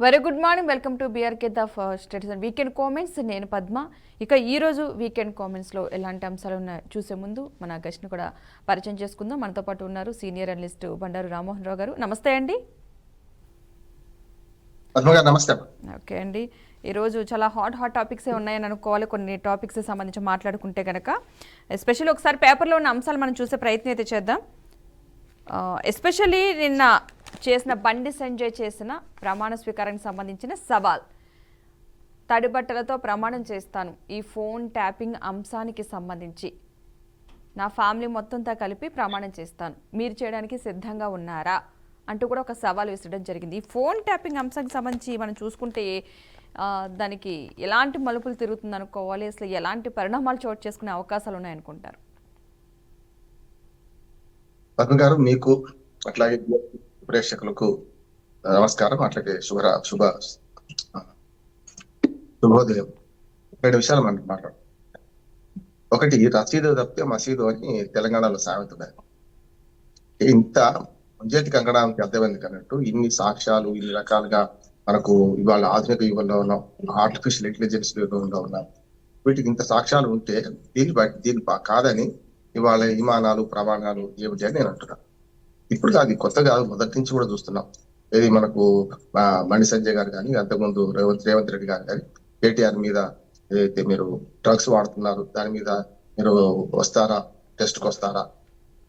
Very good morning, welcome to BRK the status and weekend comments. నేను పద్మ. ఇక ఈరోజు weekend కామెంట్స్లో ఎలాంటి అంశాలు ఉన్నాయో చూసే ముందు మన గెస్ట్ని కూడా పరిచయం చేసుకుందాం. మనతో పాటు ఉన్నారు సీనియర్ అనలిస్ట్ బండారు రామ్మోహన్ రావు గారు. నమస్తే అండి. నమస్తే. ఓకే అండి, ఈరోజు చాలా హాట్ టాపిక్సే ఉన్నాయని అనుకోవాలి. కొన్ని టాపిక్స్ సంబంధించి మాట్లాడుకుంటే కనుక ఎస్పెషల్లీ ఒకసారి పేపర్లో ఉన్న అంశాలు మనం చూసే ప్రయత్నం అయితే చేద్దాం. ఎస్పెషల్లీ నిన్న చేసిన బండి సంజయ్ చేసిన ప్రమాణ స్వీకారానికి సంబంధించిన సవాల్. తడిబట్టలతో ప్రమాణం చేస్తాను ఈ ఫోన్ ట్యాపింగ్ అంశానికి సంబంధించి, నా ఫ్యామిలీ మొత్తంతో కలిపి ప్రమాణం చేస్తాను, మీరు చేయడానికి సిద్ధంగా ఉన్నారా అంటూ కూడా ఒక సవాల్ విసరడం జరిగింది. ఈ ఫోన్ ట్యాపింగ్ అంశానికి సంబంధించి మనం చూసుకుంటే దానికి ఎలాంటి మలుపులు తిరుగుతుంది అనుకోవాలి, అసలు ఎలాంటి పరిణామాలు చోటు చేసుకునే అవకాశాలు ఉన్నాయనుకుంటారు? పద్మ గారు, మీకు అట్లాగే ప్రేక్షకులకు నమస్కారం. అట్లాగే శుభోదయం. 2 విషయాలు మనం మాట్లాడు. ఒకటి, రసీదు తప్పితే మసీదు అని తెలంగాణలో సామెత ఉంది. ఇంత ముంజేతి కంకణానికి అర్థమైంది అన్నట్టు ఇన్ని సాక్ష్యాలు, ఇన్ని రకాలుగా మనకు ఇవాళ ఆధునిక యుగంలో ఉన్నాం, ఆర్టిఫిషియల్ ఇంటెలిజెన్స్ యుగంలో ఉన్నాం. వీటికి ఇంత సాక్ష్యాలు ఉంటే దీని కాదని ఇవాళ విమానాలు ప్రమాణాలు ఏమిటి అని నేను అంటున్నా. ఇప్పుడు అది కొత్త కాదు, మొదటి నుంచి కూడా చూస్తున్నాం. ఇది మనకు బండి సంజయ్ గారు కానీ, అంతకుముందు రేవంత్ రెడ్డి గారు కానీ కేటీఆర్ మీద ఏదైతే మీరు డ్రగ్స్ వాడుతున్నారు దాని మీద మీరు వస్తారా, టెస్ట్కి వస్తారా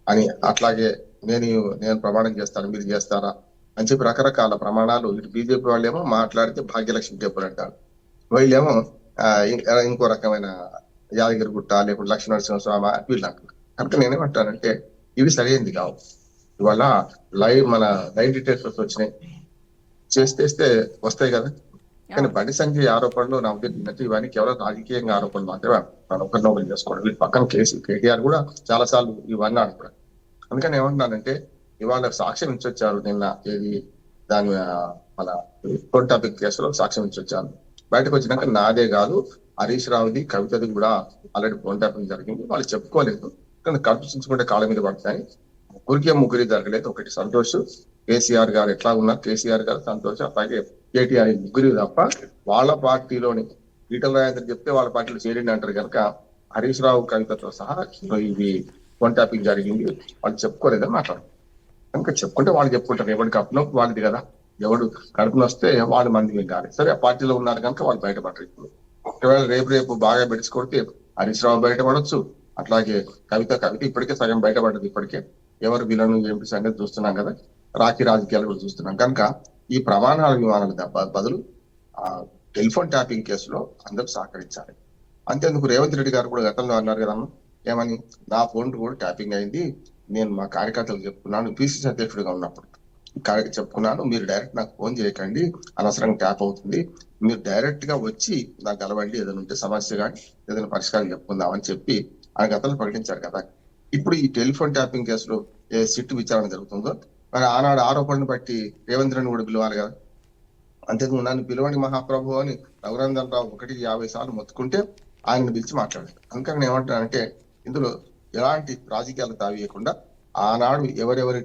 అని, అట్లాగే నేను ప్రమాణం చేస్తాను మీరు చేస్తారా అని చెప్పి రకరకాల ప్రమాణాలు. ఇటు బీజేపీ వాళ్ళేమో మాట్లాడితే భాగ్యలక్ష్మి టెంపుల్ అంటారు, వీళ్ళేమో ఇంకో రకమైన యాదగిరిగుట్ట లేకుంటే లక్ష్మీనరసింహస్వామి వీళ్ళు అంటారు. కనుక నేనేమంటానంటే ఇవి సరైనది కావు. ఇవాళ మన లైవ్ డీటెయిల్స్ వచ్చినాయి, చేస్తే వస్తాయి కదా. కానీ బండి సంజయ్ ఆరోపణలు నా ఉద్దేశం ఇవన్నీ కేవలం రాజకీయంగా ఆరోపణలు మాత్రమే. మనం ఒకరినొకరు చేసుకోవడం, వీటి పక్కన కేటీఆర్ కూడా చాలా సార్లు ఇవన్నీ ఆడుకోవడం. అందుకని ఏమంటున్నానంటే ఇవాళ సాక్ష్యం ఇచ్చొచ్చారు నిన్న, ఏది దాని మన కోర్ట్ టాపిక్ కేసులో సాక్ష్యం ఇచ్చొచ్చారు. బయటకు వచ్చినాక నాదే కాదు హరీష్ రావుది, కవితది కూడా ఆల్రెడీ ఫోన్ ట్యాపింగ్ జరిగింది. వాళ్ళు చెప్పుకోలేదు, కానీ కల్పించుకుంటే కాళ్ళ మీద పడతాయి. ముగ్గురి జరగలేదు. ఒకటి సంతోష్, కేసీఆర్ గారు ఎట్లా ఉన్నారు, కేసీఆర్ గారు, సంతోష్, అలాగే కేటీఆర్, ముగ్గురు తప్ప వాళ్ళ పార్టీలోని ఈటల రాజేందర్ చెప్తే వాళ్ళ పార్టీలో చేరిండి అంటారు కనుక హరీష్ రావు కవితతో సహా ఇవి ఫోన్ ట్యాపింగ్ జరిగింది వాళ్ళు చెప్పుకోలేదని మాట్లాడు. కనుక చెప్పుకుంటే వాళ్ళు చెప్పుకుంటారు, ఎవరికి కప్పునో వాళ్ళది కదా, ఎవడు కడుపున వస్తే వాళ్ళు మంది కాదు. సరే, ఆ పార్టీలో ఉన్నారు కనుక వాళ్ళు బయటపడరు. ఇప్పుడు ఒకవేళ రేపు బాగా పెట్టుకొడితే హరీష్ రావు బయటపడవచ్చు, అట్లాగే కవిత ఇప్పటికే సగం బయటపడ్డది. ఇప్పటికే ఎవరు వీళ్ళను ఏమిటి సంగతి చూస్తున్నాం కదా, రాజకీయాలు కూడా చూస్తున్నాం. కనుక ఈ ప్రమాణాల విమానాల బదులు టెలిఫోన్ ట్యాపింగ్ కేసులో అందరూ సహకరించాలి. అంతేందుకు రేవంత్ రెడ్డి గారు కూడా గతంలో అన్నారు కదా, ఏమని, నా ఫోన్ కూడా ట్యాపింగ్ అయింది, నేను మా కార్యకర్తలు చెప్పుకున్నాను, పిసిసి అధ్యక్షుడిగా ఉన్నప్పుడు చెప్పుకున్నాను, మీరు డైరెక్ట్ నాకు ఫోన్ చేయకండి, అనవసరంగా ట్యాప్ అవుతుంది, మీరు డైరెక్ట్ గా వచ్చి నాకు కలవండి, ఏదైనా ఉంటే సమస్య కానీ ఏదైనా పరిష్కారం చెప్పుకుందామని చెప్పి ఆయన గతంలో ప్రకటించారు కదా. ఇప్పుడు ఈ టెలిఫోన్ ట్యాపింగ్ కేసులో ఏ సిట్ విచారణ జరుగుతుందో మరి ఆనాడు ఆరోపణను బట్టి రేవంత్ రెడ్డిని కూడా పిలవాలి కదా. అంతేందుకు నన్ను పిలవండి మహాప్రభు అని రఘునందన్ రావు 150 సార్లు మొత్తుకుంటే ఆయన్ని పిలిచి మాట్లాడారు. అందుకని నేను ఏమంటానంటే ఇందులో ఎలాంటి రాజకీయాలు తావేయకుండా ఆనాడు ఎవరెవరి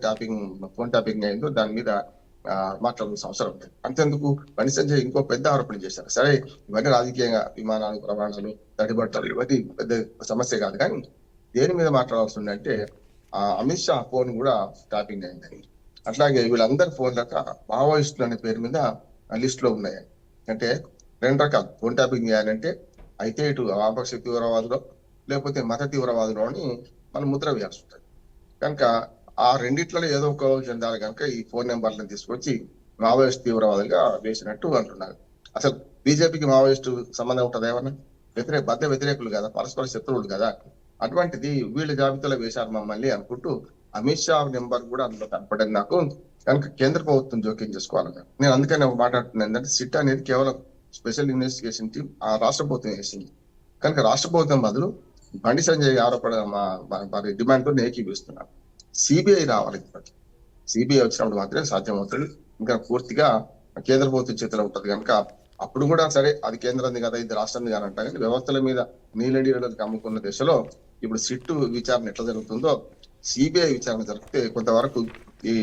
ఫోన్ ట్యాపింగ్ అయిందో దాని మీద మాట్లాడాల్సిన అవసరం లేదు. అంతేందుకు బండి సంజయ్ ఇంకో పెద్ద ఆరోపణ చేశారు. సరే, ఇవన్నీ రాజకీయంగా విమానాలు ప్రమాణాలు తడిబట్టలు ఇవన్నీ పెద్ద సమస్య కాదు, కానీ దేని మీద మాట్లాడాల్సి ఉందంటే అమిత్ షా ఫోన్ కూడా ట్యాపింగ్ అయిందని, అట్లాగే వీళ్ళందరి ఫోన్లక మావోయిస్టులు అనే పేరు మీద లిస్ట్ లో ఉన్నాయి. అంటే 2 రకాలు ఫోన్ ట్యాపింగ్ చేయాలంటే అయితే ఇటు వామపక్ష తీవ్రవాదులో లేకపోతే మత తీవ్రవాదులో అని మనం ముద్ర వేయాల్సి ఉంటుంది. కనుక ఆ రెండిట్లలో ఏదో ఒక చెందాలి కనుక ఈ ఫోన్ నెంబర్లను తీసుకొచ్చి మావోయిస్ట్ తీవ్రవాదులుగా వేసినట్టు అంటున్నారు. అసలు బీజేపీకి మావోయిస్టు సంబంధం ఉంటుంది ఏమన్నా? బద్ద వ్యతిరేకులు కదా, పరస్పర శత్రువులు కదా. అటువంటిది వీళ్ళ జాబితాలో వేశారు మమ్మల్ని అనుకుంటూ అమిత్ షా నెంబర్ కూడా అందులో కనపడింది నాకు. కనుక కేంద్ర ప్రభుత్వం జోక్యం చేసుకోవాలన్నారు. నేను అందుకని మాట్లాడుతున్నాను ఏంటంటే సిట్ అనేది కేవలం స్పెషల్ ఇన్వెస్టిగేషన్ టీం ఆ రాష్ట్ర ప్రభుత్వం వేసింది. కనుక రాష్ట్ర ప్రభుత్వం బదులు బండి సంజయ్ ఆరోపణ వారి డిమాండ్ తో ఏకీపిస్తున్నారు. సిబిఐ రావాలి. సిబిఐ వచ్చినప్పుడు మాత్రమే సాధ్యమవుతుంది. ఇంకా పూర్తిగా కేంద్ర ప్రభుత్వం చేతిలో ఉంటది కనుక అప్పుడు కూడా సరే అది కేంద్రంది కదా ఇది రాష్ట్రంది కానీ అంటా, కానీ వ్యవస్థల మీద నీళ్ళడీలకు అమ్ముకున్న దశలో ఇప్పుడు సిట్టు విచారణ ఎట్లా జరుగుతుందో సిబిఐ విచారణ జరిగితే కొంతవరకు ఈ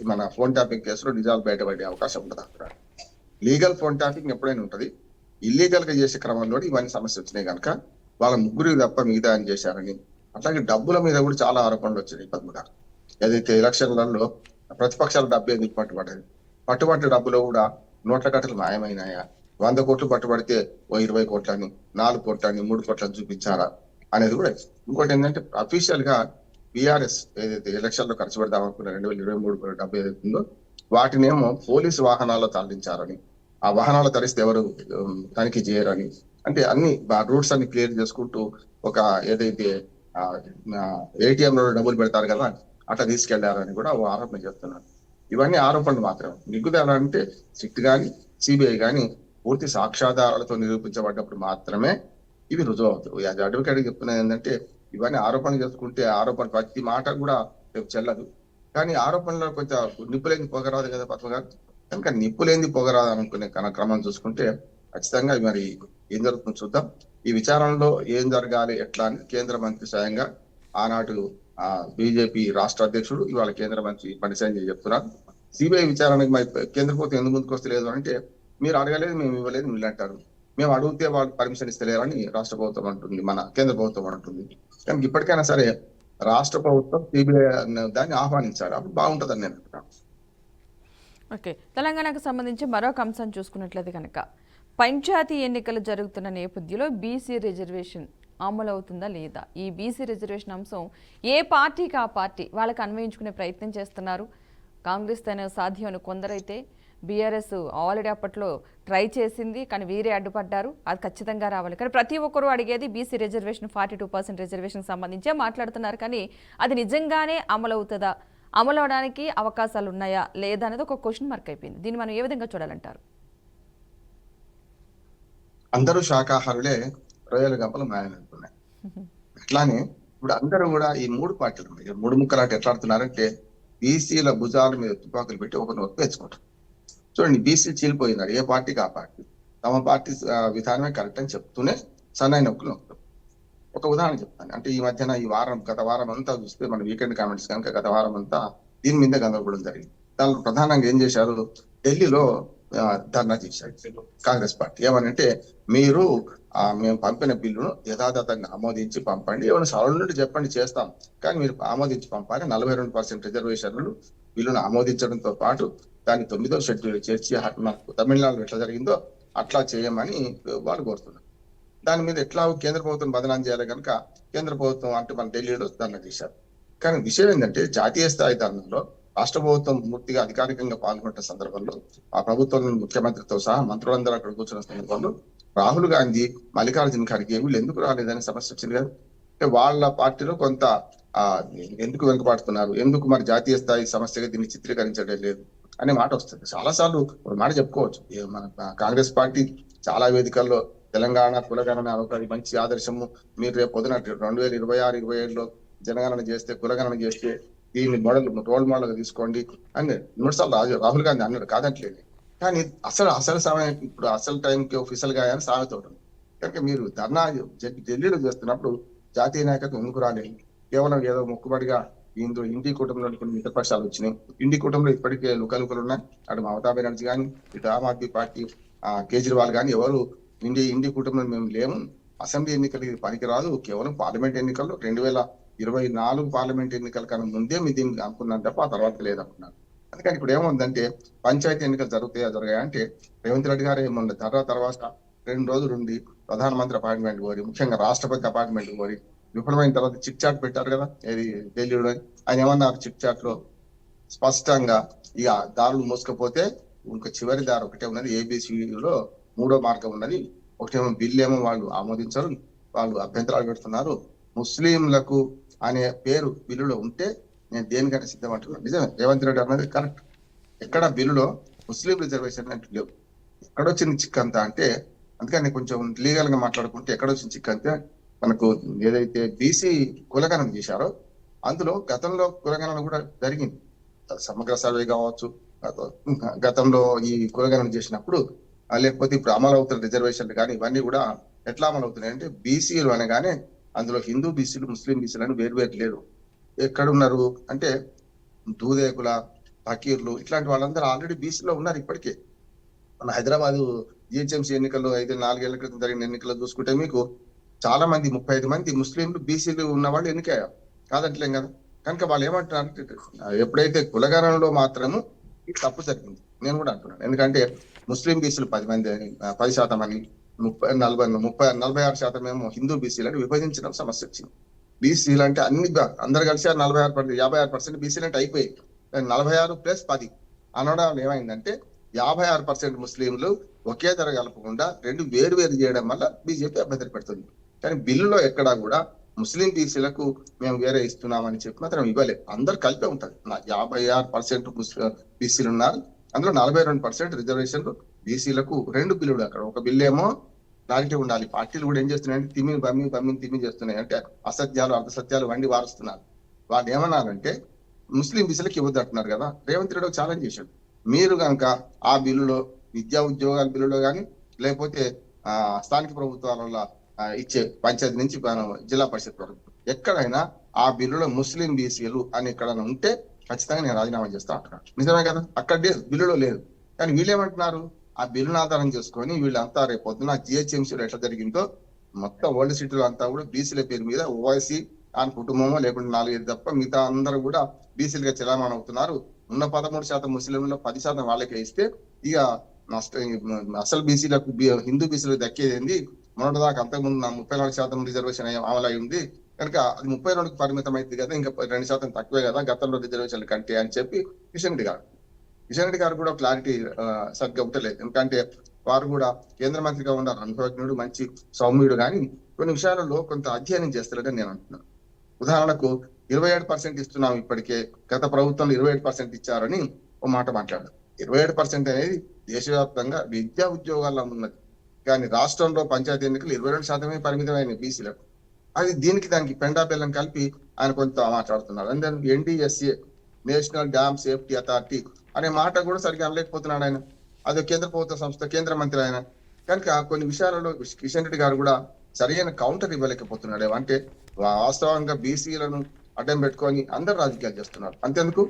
మన ఫోన్ ట్యాపింగ్ కేసులో నిజాలు బయటపడే అవకాశం ఉంటుంది. అక్కడ లీగల్ ఫోన్ ట్యాపింగ్ ఎప్పుడైనా ఉంటది, ఇల్లీగల్ గా చేసే క్రమంలో ఇవన్నీ సమస్య వచ్చినాయి కనుక వాళ్ళ ముగ్గురు తప్ప మిగతా అని చేశారని. అట్లాగే డబ్బుల మీద కూడా చాలా ఆరోపణలు వచ్చినాయి. పద్మగారు ఏదైతే ఎలక్షన్లలో ప్రతిపక్షాల డబ్బు ఎందుకు పట్టుబడ్డది, పట్టుబట్టిన డబ్బులో కూడా నోట్ల కట్టలు మాయమైనాయా, 100 కోట్లు పట్టుబడితే 20 కోట్లని 4 కోట్లని 3 కోట్లని చూపించారా అనేది కూడా. ఇంకోటి ఏంటంటే అఫీషియల్ గా బీఆర్ఎస్ ఏదైతే ఎలక్షన్ లో ఖర్చు పెడదాం అనుకున్న 2023 డబ్బు ఏదైతే ఉందో వాటినేమో పోలీసు వాహనాల్లో తరలించారని, ఆ వాహనాలు తరిస్తే ఎవరు తనిఖీ చేయరని, అంటే అన్ని రూట్స్ అన్ని క్లియర్ చేసుకుంటూ ఒక ఏదైతే ఏటీఎం లో డబ్బులు పెడతారు కదా అట్లా తీసుకెళ్లారని కూడా ఆరోపణ చేస్తున్నారు. ఇవన్నీ ఆరోపణలు మాత్రమే. నిగ్గుదల అంటే సిట్ గాని సిబిఐ గాని పూర్తి సాక్ష్యాధారాలతో నిరూపించబడ్డప్పుడు మాత్రమే ఇవి రుజువు అవుతాయి. అడ్వకేట్ చెప్తున్నది ఏంటంటే ఇవన్నీ ఆరోపణలు చేసుకుంటే ఆరోపణ ప్రతి మాట కూడా రేపు చెల్లదు. కానీ ఆరోపణలో కొంచెం నిప్పులేంది పొగరాదు కదా పద్మ గారు. కనుక నిప్పులేంది పొగరాదు అనుకునే క్రమం చూసుకుంటే ఖచ్చితంగా మరి ఏం జరుగుతుందో చూద్దాం. ఈ విచారణలో ఏం జరగాలి ఎట్లా అని కేంద్ర మంత్రి స్వయంగా ఆనాడు బీజేపీ రాష్ట్ర అధ్యక్షుడు ఇవాళ కేంద్ర మంత్రి బండి సంజయ్ చెప్తున్నారు. సిబిఐ విచారణకి మరి కేంద్ర ప్రభుత్వం ఎందుకు ముందుకు వస్తలేదు అంటే మీరు అడగలేదు, మేము ఇవ్వలేదు, వీళ్ళు అంటారు. మేము అడిగితే వాళ్ళు పర్మిషన్ ఇస్తలేరని రాష్ట్ర ప్రభుత్వం అంటుంది, మన కేంద్ర ప్రభుత్వం అంటుంది. కానీ ఇప్పటికైనా సరే రాష్ట్ర ప్రభుత్వం సిబిఐ దాన్ని ఆహ్వానించాలి, అప్పుడు బాగుంటుందని నేను అనుకుంటున్నాను. ఓకే, తెలంగాణకు సంబంధించి మరొక అంశం చూసుకున్నట్లయితే కనుక పంచాయతీ ఎన్నికలు జరుగుతున్న నేపథ్యంలో బీసీ రిజర్వేషన్ అమలు అవుతుందా లేదా? ఈ బీసీ రిజర్వేషన్ అంశం ఏ పార్టీకి ఆ పార్టీ వాళ్ళకి అన్వయించుకునే ప్రయత్నం చేస్తున్నారు. కాంగ్రెస్ తన సాధ్యం అని కొందరైతే, బీఆర్ఎస్ ఆల్రెడీ అప్పట్లో ట్రై చేసింది కానీ వీరే అడ్డుపడ్డారు, అది ఖచ్చితంగా రావాలి. కానీ ప్రతి ఒక్కరూ అడిగేది బీసీ రిజర్వేషన్ 42% రిజర్వేషన్కి సంబంధించే మాట్లాడుతున్నారు. కానీ అది నిజంగానే అమలు అవుతుందా, అమలు అవడానికి అవకాశాలు ఉన్నాయా లేదా అనేది ఒక క్వశ్చన్ మార్క్ అయిపోయింది. దీన్ని మనం ఏ విధంగా చూడాలంటారు? అందరూ శాకాహారులే, రొయ్యల గంపలు మాయనంటున్నాయి. అట్లానే ఇప్పుడు అందరూ కూడా ఈ 3 పార్టీలు ఉన్నాయి, 3 ముక్కలాట ఎట్లా ఆడుతున్నారంటే బీసీల భుజాల మీద తుపాకులు పెట్టి ఒకరిని ఒప్పేసుకుంటారు. చూడండి, బీసీ చీలిపోయినారు, ఏ పార్టీకి ఆ పార్టీ తమ పార్టీ విధానమే కరెక్ట్ అని చెప్తూనే సన్నాయి నొక్కులు నొక్కుతారు. ఒక ఉదాహరణ చెప్తాను. అంటే ఈ మధ్యన గత వారం అంతా చూస్తే మన వీకెండ్ కామెంట్స్ కనుక గత వారం అంతా దీని మీద గందరగోళం జరిగింది. దానిలో ప్రధానంగా ఏం చేశారు, ఢిల్లీలో ధర్నా చేశారు కాంగ్రెస్ పార్టీ. ఏమనంటే మీరు మేము పంపిన బిల్లును యథాతథంగా ఆమోదించి పంపండి, ఏమైనా సవరణ నుండి చెప్పండి చేస్తాం, కానీ మీరు ఆమోదించి పంపాలి. 42% రిజర్వేషన్లు బిల్లును ఆమోదించడంతో పాటు దాన్ని 9వ షెడ్యూల్ చేర్చి మనకు తమిళనాడులో ఎట్లా జరిగిందో అట్లా చేయమని వాళ్ళు కోరుతున్నారు. దాని మీద ఎట్లా కేంద్ర ప్రభుత్వం బదనాం చేయాలి కనుక కేంద్ర ప్రభుత్వం అంటే మన ఢిల్లీలో ధర్నా చేశారు. కానీ విషయం ఏంటంటే జాతీయ స్థాయి ధర్నంలో రాష్ట్ర ప్రభుత్వం పూర్తిగా అధికారికంగా పాల్గొంటున్న సందర్భంలో ఆ ప్రభుత్వం ముఖ్యమంత్రితో సహా మంత్రులందరూ అక్కడ కూర్చున్న సందర్భంలో రాహుల్ గాంధీ, మల్లికార్జున ఖర్గే వీళ్ళు ఎందుకు రాలేదనే సమస్య వచ్చింది కదా. అంటే వాళ్ళ పార్టీలో కొంత ఎందుకు వెనుకబాటుతున్నారు, ఎందుకు మరి జాతీయ స్థాయి సమస్యగా దీన్ని చిత్రీకరించడం లేదు అనే మాట వస్తుంది. చాలాసార్లు ఒక మాట చెప్పుకోవచ్చు, మన కాంగ్రెస్ పార్టీ చాలా వేదికల్లో తెలంగాణ కులగణన ఒక మంచి ఆదర్శము, మీరు రేపు పొద్దున 2026, 27లో జనగణన చేస్తే కులగణన చేస్తే దీన్ని రోల్ మోడల్ గా తీసుకోండి అని 3 సార్లు రాహుల్ గాంధీ అన్నాడు, కాదంటలేదు. కానీ అసలు సమయం ఇప్పుడు అసలు టైంకి ఆఫీషియల్ గా అని సామెత ఉంటుంది. కనుక మీరు ధర్నా ఢిల్లీలో చేస్తున్నప్పుడు జాతీయ నాయకత్వం ఎందుకు రాలేదు? కేవలం ఏదో మొక్కుబడిగా ఇండి కూటమిలో కొన్ని మిత్రపక్షాలు వచ్చినాయి. ఇండి కూటమిలో ఇప్పటికే లుకలుకలు ఉన్నాయి. అటు మమతా బెనర్జీ కానీ ఇటు ఆమ్ ఆద్మీ పార్టీ కేజ్రీవాల్ కానీ ఎవరు ఇండి కూటమిలో మేము లేము, అసెంబ్లీ ఎన్నికలు ఇది పనికిరాదు, కేవలం పార్లమెంట్ ఎన్నికల్లో 2024 పార్లమెంట్ ఎన్నికల కన్నా ముందే మీ దీన్ని అనుకున్నాను తప్ప ఆ తర్వాత లేదనుకున్నారు. అందుకని ఇప్పుడు ఏముందంటే పంచాయతీ ఎన్నికలు జరగాయి అంటే రేవంత్ రెడ్డి గారు ఏమన్నా తర్వాత 2 రోజులు ఉండి ప్రధానమంత్రి అపాయింట్మెంట్ కోరి, ముఖ్యంగా రాష్ట్రపతి అపాయింట్మెంట్ కోరి విఫలమైన తర్వాత చిట్ చాట్ పెట్టారు కదా ఏది ఢిల్లీలో. ఆయన ఏమన్నారు చిట్ చాట్ లో స్పష్టంగా ఇక దారులు మోసుకపోతే ఇంకా చివరి దారి ఒకటే ఉన్నది, ఏబిసిలో 3వ మార్గం ఉన్నది. ఒకటేమో బిల్లు ఏమో వాళ్ళు ఆమోదించరు, వాళ్ళు అభ్యంతరాలు పెడుతున్నారు. ముస్లింలకు అనే పేరు బిల్లులో ఉంటే నేను దేనికైనా సిద్ధం అంటున్నాను. నిజమే, రేవంత్ రెడ్డి అన్నది కరెక్ట్. ఎక్కడ బిల్లులో ముస్లిం రిజర్వేషన్ అంటే లేవు. ఎక్కడొచ్చింది చిక్కంతా అంటే, అందుకని కొంచెం లీగల్ గా మాట్లాడుకుంటే ఎక్కడొచ్చింది చిక్కంతే మనకు ఏదైతే బీసీ కులగణన చేశారో అందులో గతంలో కులగణన కూడా జరిగింది. సమగ్ర సర్వే కావచ్చు, గతంలో ఈ కులగణన చేసినప్పుడు లేకపోతే ఇప్పుడు అమలు అవుతున్న రిజర్వేషన్లు కానీ ఇవన్నీ కూడా ఎట్లా అమలు అవుతున్నాయి అంటే బీసీలు అనగానే అందులో హిందూ బీసీలు, ముస్లిం బీసీలు అని వేరు లేరు. ఎక్కడున్నారు అంటే దూదేకుల, ఫకీర్లు ఇట్లాంటి వాళ్ళందరూ ఆల్రెడీ బీసీలో ఉన్నారు ఇప్పటికే. మన హైదరాబాద్ జిహెచ్ఎంసీ ఎన్నికల్లో అయితే 4 ఏళ్ల క్రితం జరిగిన ఎన్నికల్లో చూసుకుంటే మీకు చాలా మంది 35 మంది ముస్లింలు బీసీలు ఉన్న వాళ్ళు ఎన్నికయ్యారు, కాదంటలేం కదా. కనుక వాళ్ళు ఏమంటారు, ఎప్పుడైతే కులగణంలో మాత్రము ఈ తప్పు జరిగింది నేను కూడా అంటున్నాను. ఎందుకంటే ముస్లిం బీసీలు 10% అని 46% ఏమో హిందూ బీసీలు అని విభజించడం సమస్య వచ్చింది. బీసీలు అంటే అన్ని అందరు కలిసి 56% బీసీలు అంటే అయిపోయి 46+10 అనడం ఏమైందంటే 56% ముస్లింలు ఒకే ధర కలపకుండా రెండు వేరు చేయడం వల్ల బీజేపీ అభ్యంతర పెడుతుంది. కానీ బిల్లులో ఎక్కడా కూడా ముస్లిం బీసీలకు మేము వేరే ఇస్తున్నామని చెప్పి మాత్రం ఇవ్వలేదు. అందరు కలిపే ఉంటుంది. 56% బీసీలు ఉన్నారు, అందులో 42% రిజర్వేషన్లు బీసీలకు. రెండు బిల్లులు అక్కడ, ఒక బిల్లు ఏమో క్లారిటీ ఉండాలి. పార్టీలు కూడా ఏం చేస్తున్నాయంటే తిమ్మి చేస్తున్నాయి, అంటే అసత్యాలు అర్ధసత్యాలు వండి వారుస్తున్నారు. వాళ్ళు ఏమన్నారంటే ముస్లిం బీసీలకు ఇవ్వద్దు అంటున్నారు కదా. రేవంత్ రెడ్డి ఛాలెంజ్ చేశాడు, మీరు కనుక ఆ బిల్లులో విద్యా ఉద్యోగాల బిల్లులో కానీ లేకపోతే స్థానిక ప్రభుత్వాల ఇచ్చే పంచాయతీ నుంచి జిల్లా పరిషత్ వరకు ఎక్కడైనా ఆ బిల్లులో ముస్లిం బీసీలు అని ఎక్కడైనా ఉంటే ఖచ్చితంగా నేను రాజీనామా చేస్తా అంటున్నాను. నిజమే కదా, అక్కడ బిల్లులో లేదు. కానీ వీళ్ళేమంటున్నారు, ఆ బిల్లును ఆధారం చేసుకొని వీళ్ళంతా రేపు పొద్దున జిహెచ్ఎంసీలో ఎట్లా జరిగిందో మొత్తం ఓల్డ్ సిటీలో అంతా కూడా బీసీల పేరు మీద ఓవైసీ ఆయన కుటుంబమో లేకుంటే 4-5 తప్ప మిగతా అందరూ కూడా బీసీలుగా చలామణి అవుతున్నారు. ఉన్న 13% ముస్లింలో 10% వాళ్ళకే ఇస్తే ఇక అసలు బీసీలకు హిందూ బీసీలకు దక్కేది మొన్నటిదాకా అంతకుముందు 34% రిజర్వేషన్ అమలు అయి ఉంది కనుక అది 32కి పరిమితం అయింది కదా, ఇంకా 2% తక్కువే కదా గతంలో రిజర్వేషన్లు కంటే అని చెప్పి కిషన్ రెడ్డి గారు కూడా క్లారిటీ సరిగ్గా ఉండలేదు. ఎందుకంటే వారు కూడా కేంద్ర మంత్రిగా ఉన్నారు, అనుభవజ్ఞుడు, మంచి సౌమ్యుడు, కానీ కొన్ని విషయాలలో కొంత అధ్యయనం చేస్తారని నేను అంటున్నాను. ఉదాహరణకు 27% ఇస్తున్నాం ఇప్పటికే, గత ప్రభుత్వంలో 27% ఇచ్చారని ఓ మాట మాట్లాడారు. 27% అనేది దేశవ్యాప్తంగా విద్యా ఉద్యోగాల్లో ఉన్నది, కానీ రాష్ట్రంలో పంచాయతీ ఎన్నికలు 22% పరిమితమైన బీసీలకు. అది దానికి పెండా బెల్లం కలిపి ఆయన కొంత మాట్లాడుతున్నారు. And then NDSA, national dam safety authority అనే మాట కూడా సరిగ్గా అనలేకపోతున్నాడు ఆయన. అదే కేంద్ర ప్రభుత్వ సంస్థ, కేంద్ర మంత్రి ఆయన. కనుక కొన్ని విషయాలలో కిషన్ రెడ్డి గారు కూడా సరైన కౌంటర్ ఇవ్వలేకపోతున్నాడు. అంటే వాస్తవంగా బీసీలను అడ్డం పెట్టుకొని అందరు రాజకీయాలు చేస్తున్నారు. అంతేందుకు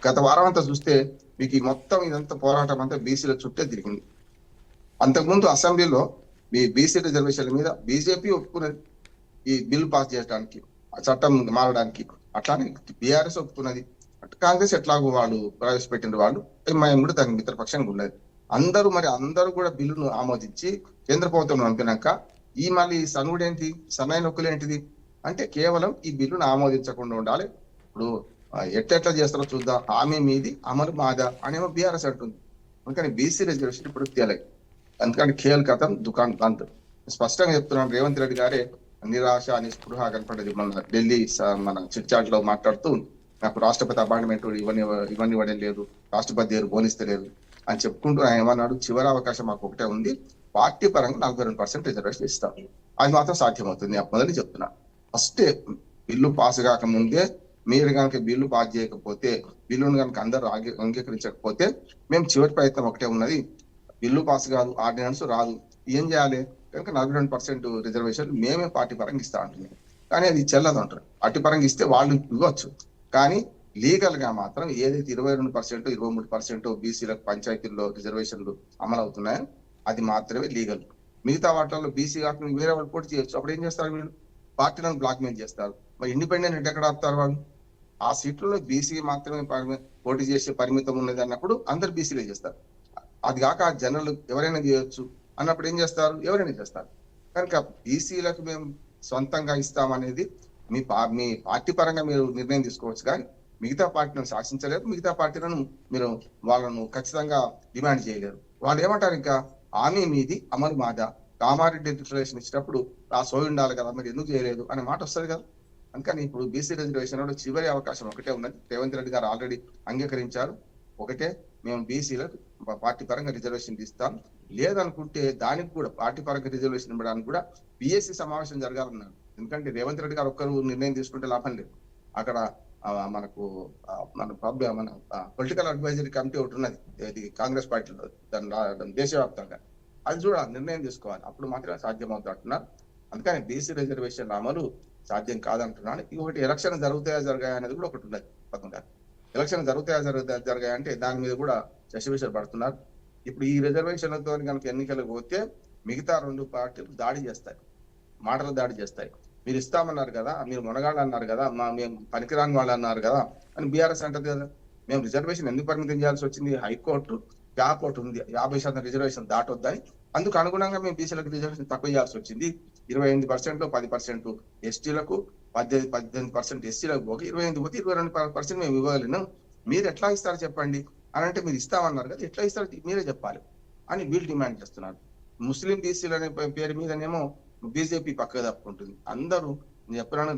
గత వారం అంతా చూస్తే మీకు మొత్తం ఇదంతా పోరాటం అంతా బీసీల చుట్టే తిరిగింది. అంతకుముందు అసెంబ్లీలో మీ బీసీ రిజర్వేషన్ల మీద బీజేపీ ఒప్పుకున్నది ఈ బిల్ పాస్ చేయడానికి, చట్టం మారడానికి. అట్లానే బీఆర్ఎస్ ఒప్పుకున్నది, కాంగ్రెస్ ఎట్లాగో వాళ్ళు ప్రవేశపెట్టిన వాళ్ళు, ఎంఐఎం కూడా దానికి మిత్రపక్షంగా ఉన్నది. అందరూ కూడా బిల్లును ఆమోదించి కేంద్ర ప్రభుత్వం పంపినాక ఈ మళ్ళీ సన్నుడేంటి, సన్నాయి నొక్కులు ఏంటిది అంటే కేవలం ఈ బిల్లును ఆమోదించకుండా ఉండాలి. ఇప్పుడు ఎట్లా చేస్తారో చూద్దాం, హామీ మీది అమలు మాదా అనేమో బీఆర్ఎస్ అంటుంది. అందుకని బీసీ రిజర్వేషన్ ఇప్పుడు తేలేదు. అందుకని ఖేల్ కథం దుకాన్ బంద్. స్పష్టంగా చెప్తున్నాను, రేవంత్ రెడ్డి గారే నిరాశ నిస్పృహ కనపడేది. మన ఢిల్లీ మన చిట్చాట్ లో మాట్లాడుతూ నాకు రాష్ట్రపతి అపాయింట్మెంట్ ఇవ్వడం లేదు, రాష్ట్రపతి దగ్గర బోనిస్తలేదు అని చెప్పుకుంటూ ఆయన ఏమన్నాడు, చివరి అవకాశం మాకు ఒకటే ఉంది, పార్టీ పరంగా 42% రిజర్వేషన్ ఇస్తాం, అది మాత్రం సాధ్యమవుతుంది. మొదలు చెప్తున్నా, ఫస్ట్ బిల్లు పాస్ కాకముందే మీరు కనుక బిల్లు పాస్ చేయకపోతే, బిల్లును కనుక అందరూ అంగీకరించకపోతే మేము చివరి ప్రయత్నం ఒకటే ఉన్నది, బిల్లు పాస్ కాదు, ఆర్డినెన్స్ రాదు, ఏం చేయాలి కనుక 42% రిజర్వేషన్ మేమే పార్టీ పరంగా ఇస్తా అంటున్నాం. కానీ అది చెల్లదు అంటారు. పార్టీ పరంగా ఇస్తే వాళ్ళు ఇవ్వచ్చు, కానీ లీగల్ గా మాత్రం ఏదైతే 22%, 23% బీసీలకు పంచాయతీల్లో రిజర్వేషన్లు అమలు అవుతున్నాయో అది మాత్రమే లీగల్. మిగతా వాటిల్లో బీసీ కాకుండా వేరే వాళ్ళు పోటీ చేయొచ్చు. అప్పుడు ఏం చేస్తారు, వీళ్ళు పార్టీలను బ్లాక్మెయిల్ చేస్తారు. మరి ఇండిపెండెంట్ ఎక్కడ ఆపుతారు వాళ్ళు? ఆ సీట్లలో బీసీ మాత్రమే పోటీ చేసే పరిమితం ఉన్నది అన్నప్పుడు అందరు బీసీలే చేస్తారు. అది కాక జనరల్ ఎవరైనా చేయొచ్చు అన్నప్పుడు ఏం చేస్తారు, ఎవరైనా చేస్తారు. కనుక బీసీలకు మేము సొంతంగా ఇస్తామనేది మీ పార్టీ పరంగా మీరు నిర్ణయం తీసుకోవచ్చు, కానీ మిగతా పార్టీలను శాసించలేరు, మిగతా పార్టీలను మీరు వాళ్ళను ఖచ్చితంగా డిమాండ్ చేయలేరు. వాళ్ళు ఏమంటారు, ఇంకా హామీ మీది అమలు మాదా, కామారెడ్డి డిక్లరేషన్ ఇచ్చినప్పుడు ఆ సోయి ఉండాలి కదా, మరి ఎందుకు చేయలేదు అనే మాట వస్తుంది కదా. అందుకని ఇప్పుడు బీసీ రిజర్వేషన్ లో చివరి అవకాశం ఒకటే ఉన్నది. రేవంత్ రెడ్డి గారు ఆల్రెడీ అంగీకరించారు, ఒకటే మేము బీసీలకు పార్టీ పరంగా రిజర్వేషన్ ఇస్తాం, లేదనుకుంటే దానికి కూడా పార్టీ పరంగా రిజర్వేషన్ ఇవ్వడానికి కూడా పిఎస్సి సమావేశం జరగాలన్నారు. ఎందుకంటే రేవంత్ రెడ్డి గారు ఒక్కరు నిర్ణయం తీసుకుంటే లాభం లేదు. అక్కడ మనకు మన పొలిటికల్ అడ్వైజరీ కమిటీ ఒకటి ఉన్నది, ఇది కాంగ్రెస్ పార్టీలో దేశవ్యాప్తంగా, అది కూడా నిర్ణయం తీసుకోవాలి, అప్పుడు మాత్రమే సాధ్యం అవుతుంది అంటున్నారు. అందుకని బీసీ రిజర్వేషన్ అమలు సాధ్యం కాదంటున్నాను. ఇంకొకటి ఎలక్షన్ జరగాయి అనేది కూడా ఒకటి ఉన్నది. ఎలక్షన్ జరుగుతాయా అంటే దాని మీద కూడా చర్చ పడుతున్నారు. ఇప్పుడు ఈ రిజర్వేషన్లతో కనుక ఎన్నికలకు పోతే మిగతా 2 పార్టీలు దాడి చేస్తాయి, మాటలు దాడి చేస్తాయి. మీరు ఇస్తామన్నారు కదా, మీరు మునగాళ్ళు అన్నారు కదా, మేము పనికిరాని వాళ్ళు అన్నారు కదా అని బీఆర్ఎస్ అంటది కదా. మేము రిజర్వేషన్ ఎందుకు పరిమితం చేయాల్సి వచ్చింది? హైకోర్టు గ్యాప్ ఒకటి ఉంది, 50% రిజర్వేషన్ దాటొద్దని. అందుకు అనుగుణంగా మేము బీసీలకు రిజర్వేషన్ తక్కువ చేయాల్సి వచ్చింది. 28% 10% ఎస్టీలకు, 18% ఎస్సీలకు పోగా 28 పోతే 22% మేము ఇవ్వగలిగినాం. మీరు ఎట్లా ఇస్తారు చెప్పండి అని అంటే, మీరు ఇస్తామన్నారు కదా, ఎట్లా ఇస్తారు మీరే చెప్పాలి అని వీళ్ళు డిమాండ్ చేస్తున్నారు. ముస్లిం బీసీలు అనే పేరు మీదనేమో బీజేపీ పక్కకు తప్పుకుంటుంది. అందరూ నేను చెప్పినాను,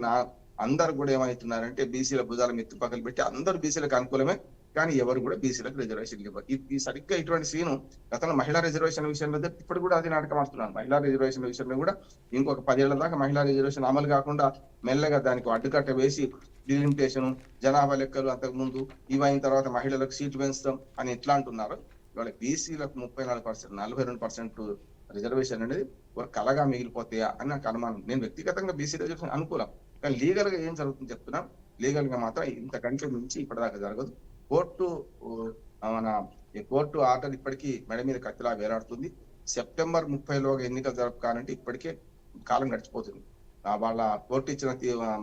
అందరు కూడా ఏమవుతున్నారంటే బీసీల భుజాల మెత్తి పక్కలు పెట్టి అందరూ బీసీలకు అనుకూలమే, కానీ ఎవరు కూడా బీసీలకు రిజర్వేషన్ ఇవ్వరు. ఈ సరిగ్గా ఇటువంటి సీను గతంలో మహిళా రిజర్వేషన్ విషయంలో ఇప్పుడు కూడా అది నాటకం ఆడుతున్నాను. మహిళా రిజర్వేషన్ విషయంలో కూడా ఇంకొక 10 ఏళ్ల దాకా మహిళా రిజర్వేషన్ అమలు కాకుండా మెల్లగా దానికి అడ్డుకట్ట వేసి డిలిమిటేషన్, జనాభా లెక్కలు అంతకుముందు ఇవైన తర్వాత మహిళలకు సీట్లు పెంచుతాం అని ఎట్లా అంటున్నారు. ఇవాళ బీసీలకు 34%, 42% రిజర్వేషన్ అనేది ఒక కలగా మిగిలిపోతాయా అని నాకు అనుమానం. నేను వ్యక్తిగతంగా బీసీ రిజర్వేషన్ అనుకూలం, కానీ లీగల్ గా ఏం జరుగుతుంది చెప్తున్నా. లీగల్ గా మాత్రం ఇంతకంటే మించి ఇప్పటిదాకా జరగదు. కోర్టు ఆర్డర్ ఇప్పటికీ మెడ మీద కత్తిలా వేలాడుతుంది. సెప్టెంబర్ 30లోగా ఎన్నికలు జరుపుకానంటే ఇప్పటికే కాలం గడిచిపోతుంది. వాళ్ళ కోర్టు ఇచ్చిన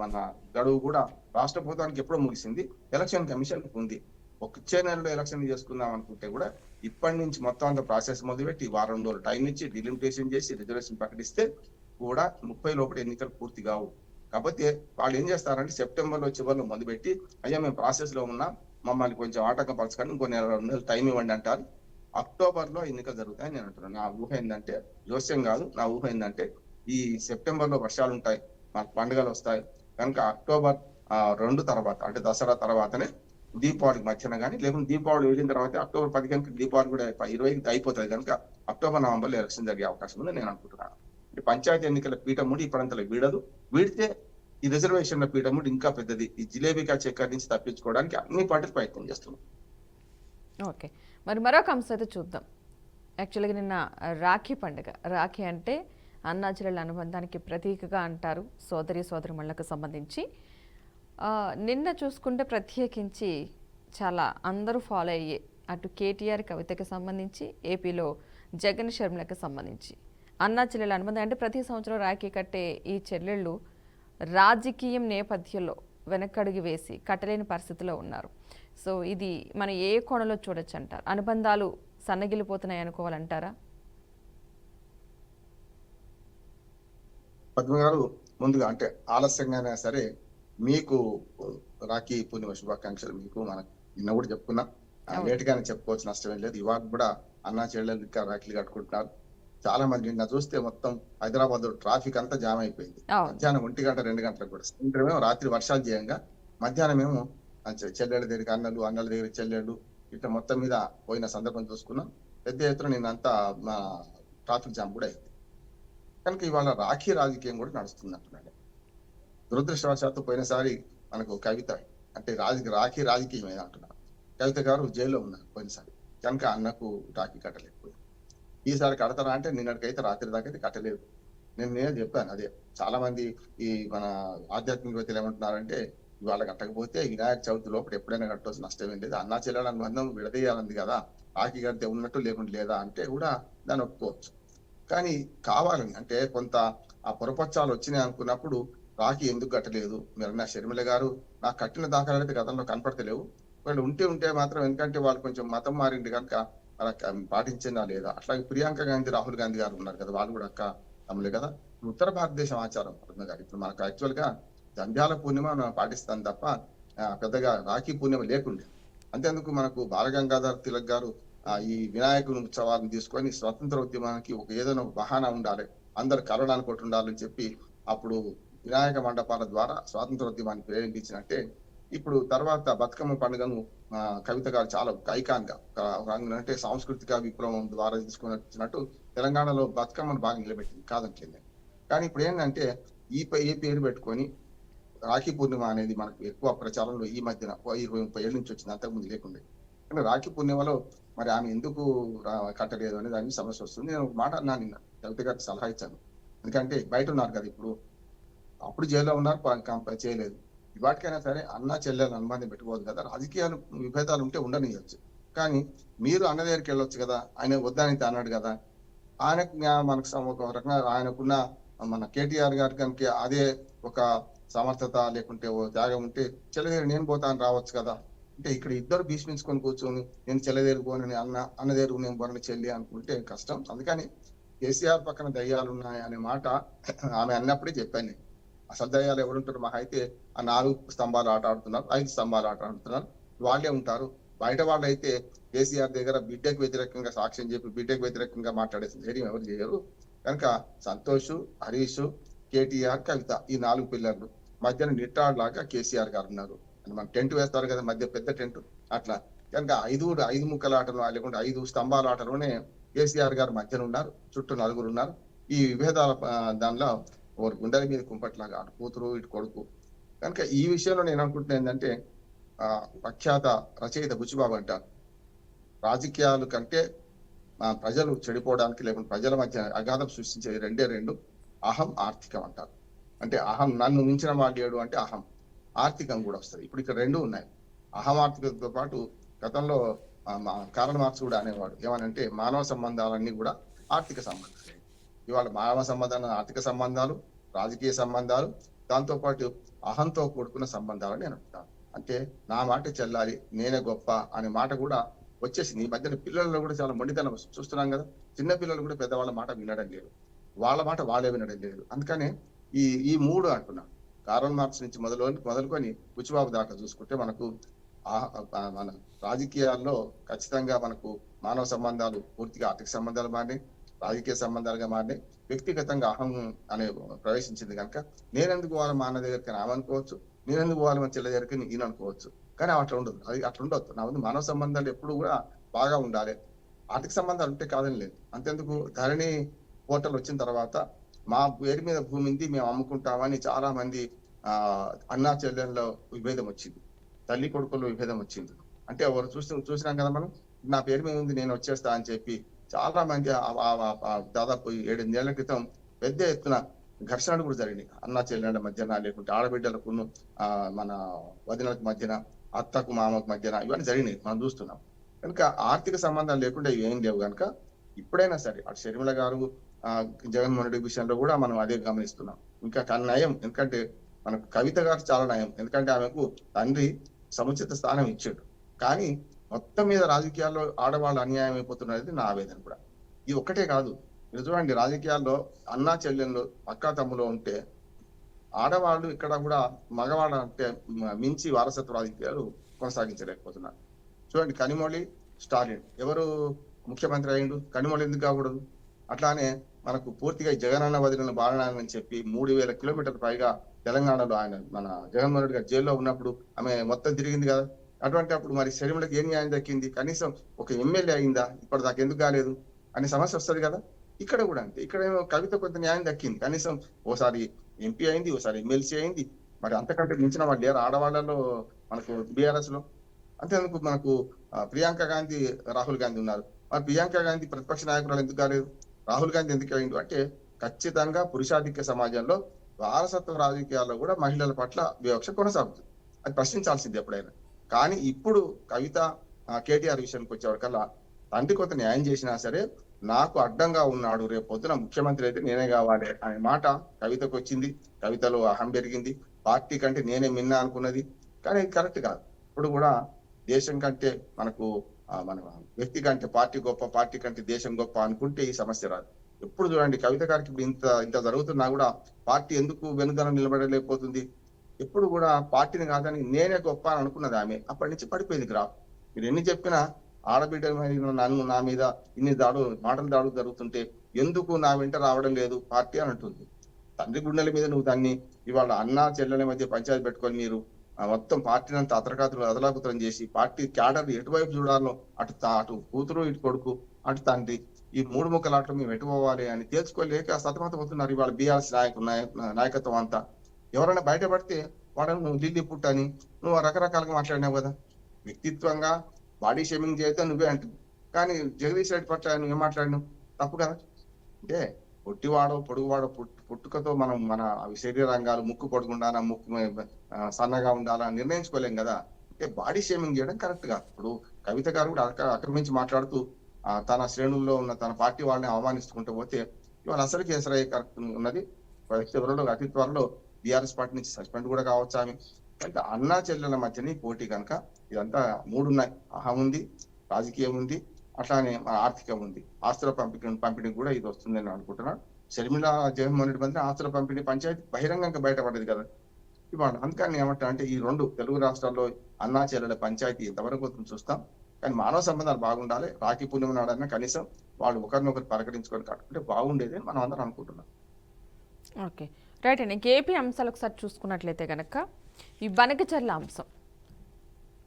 మన గడువు కూడా రాష్ట్ర ప్రభుత్వానికి ఎప్పుడో ముగిసింది. ఎలక్షన్ కమిషన్ ఉంది. వచ్చే నెలలో ఎలక్షన్ చేసుకుందాం అనుకుంటే కూడా ఇప్పటి నుంచి మొత్తం అంత ప్రాసెస్ మొదలుపెట్టి వారం రోజులు టైం ఇచ్చి డిలిమిటేషన్ చేసి రిజర్వేషన్ ప్రకటిస్తే కూడా 30 లోపల ఎన్నికలు పూర్తి కావు. కాకపోతే వాళ్ళు ఏం చేస్తారంటే సెప్టెంబర్లో చివరిలో మొదలుపెట్టి, అయ్యా మేము ప్రాసెస్ లో ఉన్నాం, మమ్మల్ని కొంచెం ఆటంకపరచుకొని ఇంకో 2 నెలలు టైం ఇవ్వండి అంటారు. అక్టోబర్ లో ఎన్నికలు జరుగుతాయని నేను అంటున్నాను. నా ఊహ ఏంటంటే, జోస్యం కాదు, నా ఊహ ఏంటంటే ఈ సెప్టెంబర్ లో వర్షాలు ఉంటాయి, మాకు పండుగలు వస్తాయి కనుక అక్టోబర్ 2 తర్వాత అంటే దసరా తర్వాతనే దీపావళికి మధ్యన కానీ, లేకుంటే దీపావళి వెళ్ళిన తర్వాత అక్టోబర్ 10 కనుక దీపావళి కూడా 20కి అయిపోతుంది కనుక అక్టోబర్ నవంబర్లో ఎలక్షన్ జరిగే అవకాశం ఉందని నేను అనుకుంటున్నాను. పంచాయతీ ఎన్నికల పీఠముడి ఇప్పుడంతలో వీడదు. వీడితే ఈ రిజర్వేషన్ల పీఠముడి ఇంకా పెద్దది. ఈ జిలేబికా చక్కెర నుంచి తప్పించుకోవడానికి అన్ని పార్టీలు ప్రయత్నం చేస్తున్నాం. ఓకే, మరి మరొక అంశం అయితే చూద్దాం. యాక్చువల్గా నిన్న రాఖీ పండుగ. రాఖీ అంటే అన్నా చెల్లెళ్ళ అనుబంధానికి ప్రతీకగా అంటారు, సోదరిమణులకు సంబంధించి. నిన్న చూసుకుంటే ప్రత్యేకించి చాలా అందరూ ఫాలో అయ్యే, అటు కేటీఆర్ కవితకి సంబంధించి, ఏపీలో జగన్ షర్మిలకు సంబంధించి అన్నా చెల్లెళ్ళ అనుబంధం అంటే ప్రతి సంవత్సరం రాఖీ కట్టే ఈ చెల్లెళ్ళు రాజకీయం నేపథ్యంలో వెనకడుగు వేసి కట్టలేని పరిస్థితిలో ఉన్నారు. సో ఇది మనం ఏ కోణంలో చూడొచ్చు అంటారు? అనుబంధాలు సన్నగిలిపోతున్నాయి అనుకోవాలంటారా? పద్మ గారు, ముందుగా అంటే ఆలస్యంగానే సరే మీకు రాఖీ పూర్ణిమ శుభాకాంక్షలు. మీకు మనకు నిన్న కూడా చెప్పుకున్నాం, లేట్ గానే చెప్పుకోవచ్చు, నష్టమేం లేదు. ఇవాళ కూడా అన్నా చెల్లెలు ఇంకా రాఖీలు కట్టుకుంటున్నారు. చాలా మంది నిన్న చూస్తే మొత్తం హైదరాబాద్ లో ట్రాఫిక్ అంతా జామ్ అయిపోయింది. మధ్యాహ్నం 1 గంట 2 గంటలకు కూడా. సాయంత్రమేమో రాత్రి వర్షాలు చేయంగా మధ్యాహ్నం ఏమో చెల్లెళ్ళ దగ్గరికి అన్నల దగ్గర చెల్లెళ్ళు ఇట్లా మొత్తం మీద పోయిన సందర్భం చూసుకున్నాం. పెద్ద ఎత్తున నిన్నంతా ట్రాఫిక్ జామ్ కూడా అయింది. కనుక ఇవాళ రాఖీ రాజకీయం కూడా నడుస్తుంది అంటున్నాడు. దురదృష్టవశాత్తు పోయినసారి మనకు కవిత అంటే రాఖీ రాజకీయం ఏదో అంటున్నారు. కవిత గారు జైల్లో ఉన్నారు పోయినసారి, కనుక అన్నకు రాఖీ కట్టలేకపోయింది. ఈసారి కడతారా అంటే నిన్నటికైతే రాత్రి దాకా అయితే కట్టలేదు. నేనే చెప్పాను అదే. చాలా మంది ఈ మన ఆధ్యాత్మికవేత్తలు ఏమంటున్నారంటే, ఇవాళ కట్టకపోతే వినాయక చవితి లోపల ఎప్పుడైనా కట్టవచ్చు, నష్టమేం లేదు. అన్నా చెల్లెల అనుబంధం విడదీయాలంది కదా, రాఖీ కడితే ఉన్నట్టు లేకుండా లేదా అంటే కూడా దాన్ని ఒప్పుకోవచ్చు. కానీ కావాలని అంటే కొంత ఆ పొరపచ్చాలు వచ్చినాయి అనుకున్నప్పుడు రాఖీ ఎందుకు కట్టలేదు? మీరు షర్మిల గారు నాకు కట్టిన దాఖలు అయితే గతంలో కనపడతలేవు. వాళ్ళు ఉంటే మాత్రం, ఎందుకంటే వాళ్ళు కొంచెం మతం మారింది కనుక పాటించిందా లేదా. అట్లాగే ప్రియాంక గాంధీ, రాహుల్ గాంధీ గారు ఉన్నారు కదా, వాళ్ళు కూడా అక్క తమ్ములే కదా. ఉత్తర భారతదేశం ఆచారం గారు. ఇప్పుడు మనకు యాక్చువల్ గా జంధ్యాల పూర్ణిమ మనం పాటిస్తాం తప్ప పెద్దగా రాఖీ పూర్ణిమ లేకుండే. అంతేందుకు మనకు బాలగంగాధర్ తిలక్ గారు ఈ వినాయకుని ఉత్సవాలను తీసుకొని స్వతంత్ర ఉద్యమానికి ఏదైనా ఒక బహానా ఉండాలి, అందరు కలవడానికి ఒకటి ఉండాలని చెప్పి అప్పుడు వినాయక మండపాల ద్వారా స్వాతంత్రోద్యమాన్ని ప్రేరేపించినట్టే ఇప్పుడు తర్వాత బతుకమ్మ పండుగను కవిత గారు చాలా ఐకాన్ గా అంటే సాంస్కృతిక విప్లవం ద్వారా తీసుకొని వచ్చినట్టు తెలంగాణలో బతుకమ్మను బాగా నిలబెట్టింది, కాదంటలేదు. కానీ ఇప్పుడు ఏంటంటే ఈ పేరు పెట్టుకొని రాఖీ పూర్ణిమ అనేది మనకు ఎక్కువ ప్రచారంలో ఈ మధ్యన 20-30 ఏళ్ళ నుంచి వచ్చింది, అంతకుముందు లేకుండే. కానీ రాఖీ పూర్ణిమలో మరి ఆమె ఎందుకు కట్టలేదు అనేది దానికి సమస్య వస్తుంది. నేను ఒక మాట అన్నా నిన్న, కవిత గారికి సలహా ఇచ్చాను. ఎందుకంటే బయట ఉన్నారు కదా, ఇప్పుడు అప్పుడు జైల్లో ఉన్నారు, చేయలేదు. వాటికైనా సరే అన్నా చెల్లెలు అనుబంధం పెట్టుకోవద్దు కదా. రాజకీయాలు విభేదాలు ఉంటే ఉండనియచ్చు, కానీ మీరు అన్న దగ్గరికి వెళ్ళొచ్చు కదా, ఆయన వద్దని అన్నాడు కదా. ఆయనకు మనకు ఒక రకంగా ఆయనకున్న మన కేటీఆర్ గారి కనుక అదే ఒక సమర్థత లేకుంటే ఓ త్యాగం ఉంటే చెల్లదేరు నేను పోతాను రావచ్చు కదా. అంటే ఇక్కడ ఇద్దరు భీష్మించుకొని కూర్చొని నేను చెల్లదేరు పోనని అన్నదేరు నేను పోనని చెల్లి అనుకుంటే కష్టం. అందుకని కేసీఆర్ పక్కన దయ్యాలు ఉన్నాయి అనే మాట ఆమె అన్నప్పుడే చెప్పాను నేను. అసలు దయ్యాలు ఎవరుంటారు? మహా అయితే ఆ 4 స్తంభాలు ఆట ఆడుతున్నారు, 5 స్తంభాలు ఆట ఆడుతున్నారు, వాళ్ళే ఉంటారు. బయట వాళ్ళు అయితే కేసీఆర్ దగ్గర బిడ్డకు వ్యతిరేకంగా సాక్ష్యం చెప్పి బిడ్డకు వ్యతిరేకంగా మాట్లాడే ధైర్యం ఎవరు చేయరు. కనుక సంతోష్, హరీష్, కేటీఆర్, కవిత ఈ 4 పిల్లర్లు మధ్యన నిట్టాడులాగా కేసీఆర్ గారు ఉన్నారు. మన టెంట్ వేస్తారు కదా మధ్య పెద్ద టెంట్, అట్లా. కనుక 5 ముక్కల ఆటలు లేకుంటే 5 స్తంభాల ఆటలోనే కేసీఆర్ గారు మధ్యన ఉన్నారు, చుట్టూ 4 ఉన్నారు. ఈ విభేదాల దానిలో ఒకరు గుండెల మీద కుంపట్లాగా అటు కూతురు ఇటు కొడుకు. కనుక ఈ విషయంలో నేను అనుకుంటున్నా ఏంటంటే ప్రఖ్యాత రచయిత బుచ్చిబాబు అంటారు, రాజకీయాలు కంటే ప్రజలు చెడిపోవడానికి లేకుంటే ప్రజల మధ్య అగాధం సృష్టించే రెండు అహం, ఆర్థికం అంటారు. అంటే అహం నన్ను మించిన వాడు అంటే అహం, ఆర్థికం కూడా వస్తుంది. ఇప్పుడు ఇక్కడ 2 ఉన్నాయి. అహం ఆర్థికంతో పాటు గతంలో కారల్ మార్క్స్ కూడా అనేవాడు ఏమనంటే మానవ సంబంధాలన్నీ కూడా ఆర్థిక సంబంధాలు. ఇవాళ మానవ సంబంధాలు, ఆర్థిక సంబంధాలు, రాజకీయ సంబంధాలు, దాంతో పాటు అహంతో కూడుకున్న సంబంధాలు నేను అంటాను. అంటే నా మాట చెల్లాలి, నేనే గొప్ప అనే మాట కూడా వచ్చేసింది. ఈ మధ్యన పిల్లల్లో కూడా చాలా మొండితనం చూస్తున్నాం కదా. చిన్న పిల్లలు కూడా పెద్దవాళ్ళ మాట వినడం లేదు, వాళ్ళ మాట వాళ్ళే వినడం లేదు. అందుకనే ఈ 3 అంటున్నా, కారల్ మార్క్స్ నుంచి మొదలుకొని బుచ్చిబాబు దాకా చూసుకుంటే మనకు మన రాజకీయాల్లో ఖచ్చితంగా మనకు మానవ సంబంధాలు పూర్తిగా ఆర్థిక సంబంధాలు మారినాయి, రాజకీయ సంబంధాలుగా మారినాయి. వ్యక్తిగతంగా అహం అనే ప్రవేశించింది కనుక నేనెందుకు పోవాలి మా అన్న దగ్గరికి ఆమె అనుకోవచ్చు, నేనెందుకు పోవాలి మా చెల్లె దగ్గరికి ఈయన అనుకోవచ్చు. కానీ అట్లా ఉండదు, అది అట్లా ఉండొద్దు. నా ముందు మానవ సంబంధాలు ఎప్పుడు కూడా బాగా ఉండాలి. ఆర్థిక సంబంధాలు ఉంటే కాదని లేదు. అంతెందుకు, ధరణి పోర్టల్ వచ్చిన తర్వాత మా పేరు మీద భూమి ఉంది మేము అమ్ముకుంటామని చాలా మంది అన్నా చెల్లెల్లో విభేదం వచ్చింది, తల్లి కొడుకుల్లో విభేదం వచ్చింది. అంటే ఎవరు చూసినాం కదా మనం, నా పేరు మీద ఉంది నేను వచ్చేస్తా అని చెప్పి చాలా మంది దాదాపు 7-8 ఏళ్ల క్రితం పెద్ద ఎత్తున ఘర్షణలు కూడా జరిగినాయి. అన్నా చెల్లెళ్ళ మధ్యన, లేకుంటే ఆడబిడ్డలకు మన వదినలకు మధ్యన, అత్తకు మామకు మధ్యన ఇవన్నీ జరిగినాయి, మనం చూస్తున్నాం. కనుక ఆర్థిక సంబంధాలు లేకుండా ఏం లేవు. కనుక ఇప్పుడైనా సరే అటు షర్మిల గారు జగన్మోహన్ రెడ్డి విషయంలో కూడా మనం అదే గమనిస్తున్నాం. ఇంకా నయం, ఎందుకంటే మనకు కవిత గారు చాలా నయం, ఎందుకంటే ఆమెకు తండ్రి సముచిత స్థానం ఇచ్చాడు. కానీ మొత్తం మీద రాజకీయాల్లో ఆడవాళ్ళు అన్యాయం అయిపోతున్నది నా ఆవేదన కూడా. ఇది ఒక్కటే కాదు, మీరు చూడండి రాజకీయాల్లో అన్నా చెల్లెళ్ళు అక్కా తమ్ములో ఉంటే ఆడవాళ్ళు ఇక్కడ కూడా మగవాళ్ళ అంటే మించి వారసత్వ రాజకీయాలు కొనసాగించలేకపోతున్నారు. చూడండి కనిమొళి స్టాలిన్ ఎవరు ముఖ్యమంత్రి అయ్యిండు, కనిమొళి ఎందుకు కాకూడదు? అట్లానే మనకు పూర్తిగా జగనన్న వదిలిన బాలనాయన అని చెప్పి 3000 కిలోమీటర్ల పైగా తెలంగాణలో ఆయన మన జగన్మోహన్ రెడ్డి గారు జైల్లో ఉన్నప్పుడు ఆమె మొత్తం తిరిగింది కదా. అటువంటి అప్పుడు మరి షర్మిలకు ఏం న్యాయం దక్కింది? కనీసం ఒక ఎమ్మెల్యే అయిందా? ఇప్పటిదాకా ఎందుకు కాలేదు అనే సమస్య వస్తుంది కదా. ఇక్కడ కూడా అంతే, ఇక్కడ కవిత కొంత న్యాయం దక్కింది, కనీసం ఓసారి ఎంపీ అయింది, ఓసారి ఎమ్మెల్సీ అయింది. మరి అంతకంటే మించిన వాళ్ళు లేరు ఆడవాళ్ళలో మనకు బీఆర్ఎస్ లో. అంతేందుకు మనకు ప్రియాంక గాంధీ, రాహుల్ గాంధీ ఉన్నారు. మరి ప్రియాంక గాంధీ ప్రతిపక్ష నాయకురాలు ఎందుకు కాలేదు? రాహుల్ గాంధీ ఎందుకు అయిండు? అంటే ఖచ్చితంగా పురుషాధిక్య సమాజంలో వారసత్వ రాజకీయాల్లో కూడా మహిళల పట్ల వివక్ష కొనసాగుతుంది, అది ప్రశ్నించాల్సింది ఎప్పుడైనా. కానీ ఇప్పుడు కవిత కేటీఆర్ విషయానికి వచ్చేవరకల్లా తండ్రి కొంత న్యాయం చేసినా సరే నాకు అడ్డంగా ఉన్నాడు, రేపు పొద్దున ముఖ్యమంత్రి అయితే నేనే కావాలి అనే మాట కవితకు వచ్చింది. కవితలో అహం పెరిగింది, పార్టీ కంటే నేనే మిన్నా అనుకున్నది. కానీ ఇది కరెక్ట్ కాదు. ఇప్పుడు కూడా దేశం కంటే మనకు మన వ్యక్తి కంటే పార్టీ గొప్ప, పార్టీ కంటే దేశం గొప్ప అనుకుంటే ఈ సమస్య రాదు. ఎప్పుడు చూడండి కవిత గారికి ఇప్పుడు ఇంత జరుగుతున్నా కూడా పార్టీ ఎందుకు వెనుదన నిలబడలేకపోతుంది? ఎప్పుడు కూడా పార్టీని కాదని నేనే గొప్ప అని అనుకున్నది ఆమె, అప్పటి నుంచి పడిపోయింది గ్రాఫ్. మీరు ఎన్ని చెప్పినా ఆడబిడ్డ నన్ను నా మీద ఇన్ని మాటలు దాడులు జరుగుతుంటే ఎందుకు నా వెంట రావడం లేదు పార్టీ అని అంటుంది. తండ్రి గుండెల మీద నువ్వు దాన్ని ఇవాళ అన్నా చెల్లెల మధ్య పంచాయతీ పెట్టుకొని మీరు మొత్తం పార్టీని అంతా అదలాకుతలం చేసి పార్టీ క్యాడర్ ఎటువైపు చూడాలో అటు కూతురు, ఇటు కొడుకు, అటు తండ్రి, ఈ 3 ముక్కలాట్లు మేము ఎటుపోవాలి అని తేల్చుకోలేక సతమతం అవుతున్నారు ఇవాళ బీఆర్ఎస్ నాయకత్వం అంతా. ఎవరైనా బయటపడితే వాడను ఢిల్లీ పుట్టని నువ్వు రకరకాలుగా మాట్లాడినావు కదా. వ్యక్తిత్వంగా బాడీ షేమింగ్ చేస్తే నువ్వే అంటుంది, కానీ జగదీష్ రెడ్డి పట్ల నువ్వేం మాట్లాడినావు? తప్పు కదా. అంటే పొట్టివాడో పొడుగువాడో పుట్టుకతో మనం మన శరీర రంగాలు ముక్కు పొడుగుండాలా, ముక్కు సన్నగా ఉండాలా నిర్ణయించుకోలేం కదా. అంటే బాడీ షేమింగ్ చేయడం కరెక్ట్ కాదు. ఇప్పుడు కవిత గారు కూడా ఆక్రమించి మాట్లాడుతూ తన శ్రేణుల్లో ఉన్న తన పార్టీ వాళ్ళని అవమానిస్తుంటూ పోతే ఇవాళ అసలు కేసరయ్య కరెక్ట్ ఉన్నది. చివరిలో అతి త్వరలో బీఆర్ఎస్ పార్టీ నుంచి సస్పెండ్ కూడా కావచ్చు ఆమె. అంటే అన్నా చెల్లెల మధ్యని పోటీ కనుక ఇదంతా మూడున్నాయి. అహం ఉంది, రాజకీయం ఉంది, అట్లానే ఆర్థికం ఉంది. ఆస్తుల పంపిణీ కూడా ఇది వస్తుందని అనుకుంటున్నాను. షర్మిల జగన్మోహన్ రెడ్డి మధ్య ఆస్తుల పంపిణీ పంచాయతీ బహిరంగంగా బయటపడ్డది కదా ఇవాళ. అందుకని ఏమంటా అంటే ఈ రెండు తెలుగు రాష్ట్రాల్లో అన్నా చెల్లెల పంచాయతీ ఎంతవరకు చూస్తాం. కానీ మానవ సంబంధాలు బాగుండాలి. రాఖీ పుణ్యం నాడన్నా కనీసం వాళ్ళు ఒకరినొకరు పలకరించుకొని కట్టుకుంటే బాగుండేది మనం అందరం అనుకుంటున్నాం. ఓకే, రైట్ అండి. ఏపీ అంశాలు ఒకసారి చూసుకున్నట్లయితే కనుక ఈ బనకచర్ల అంశం,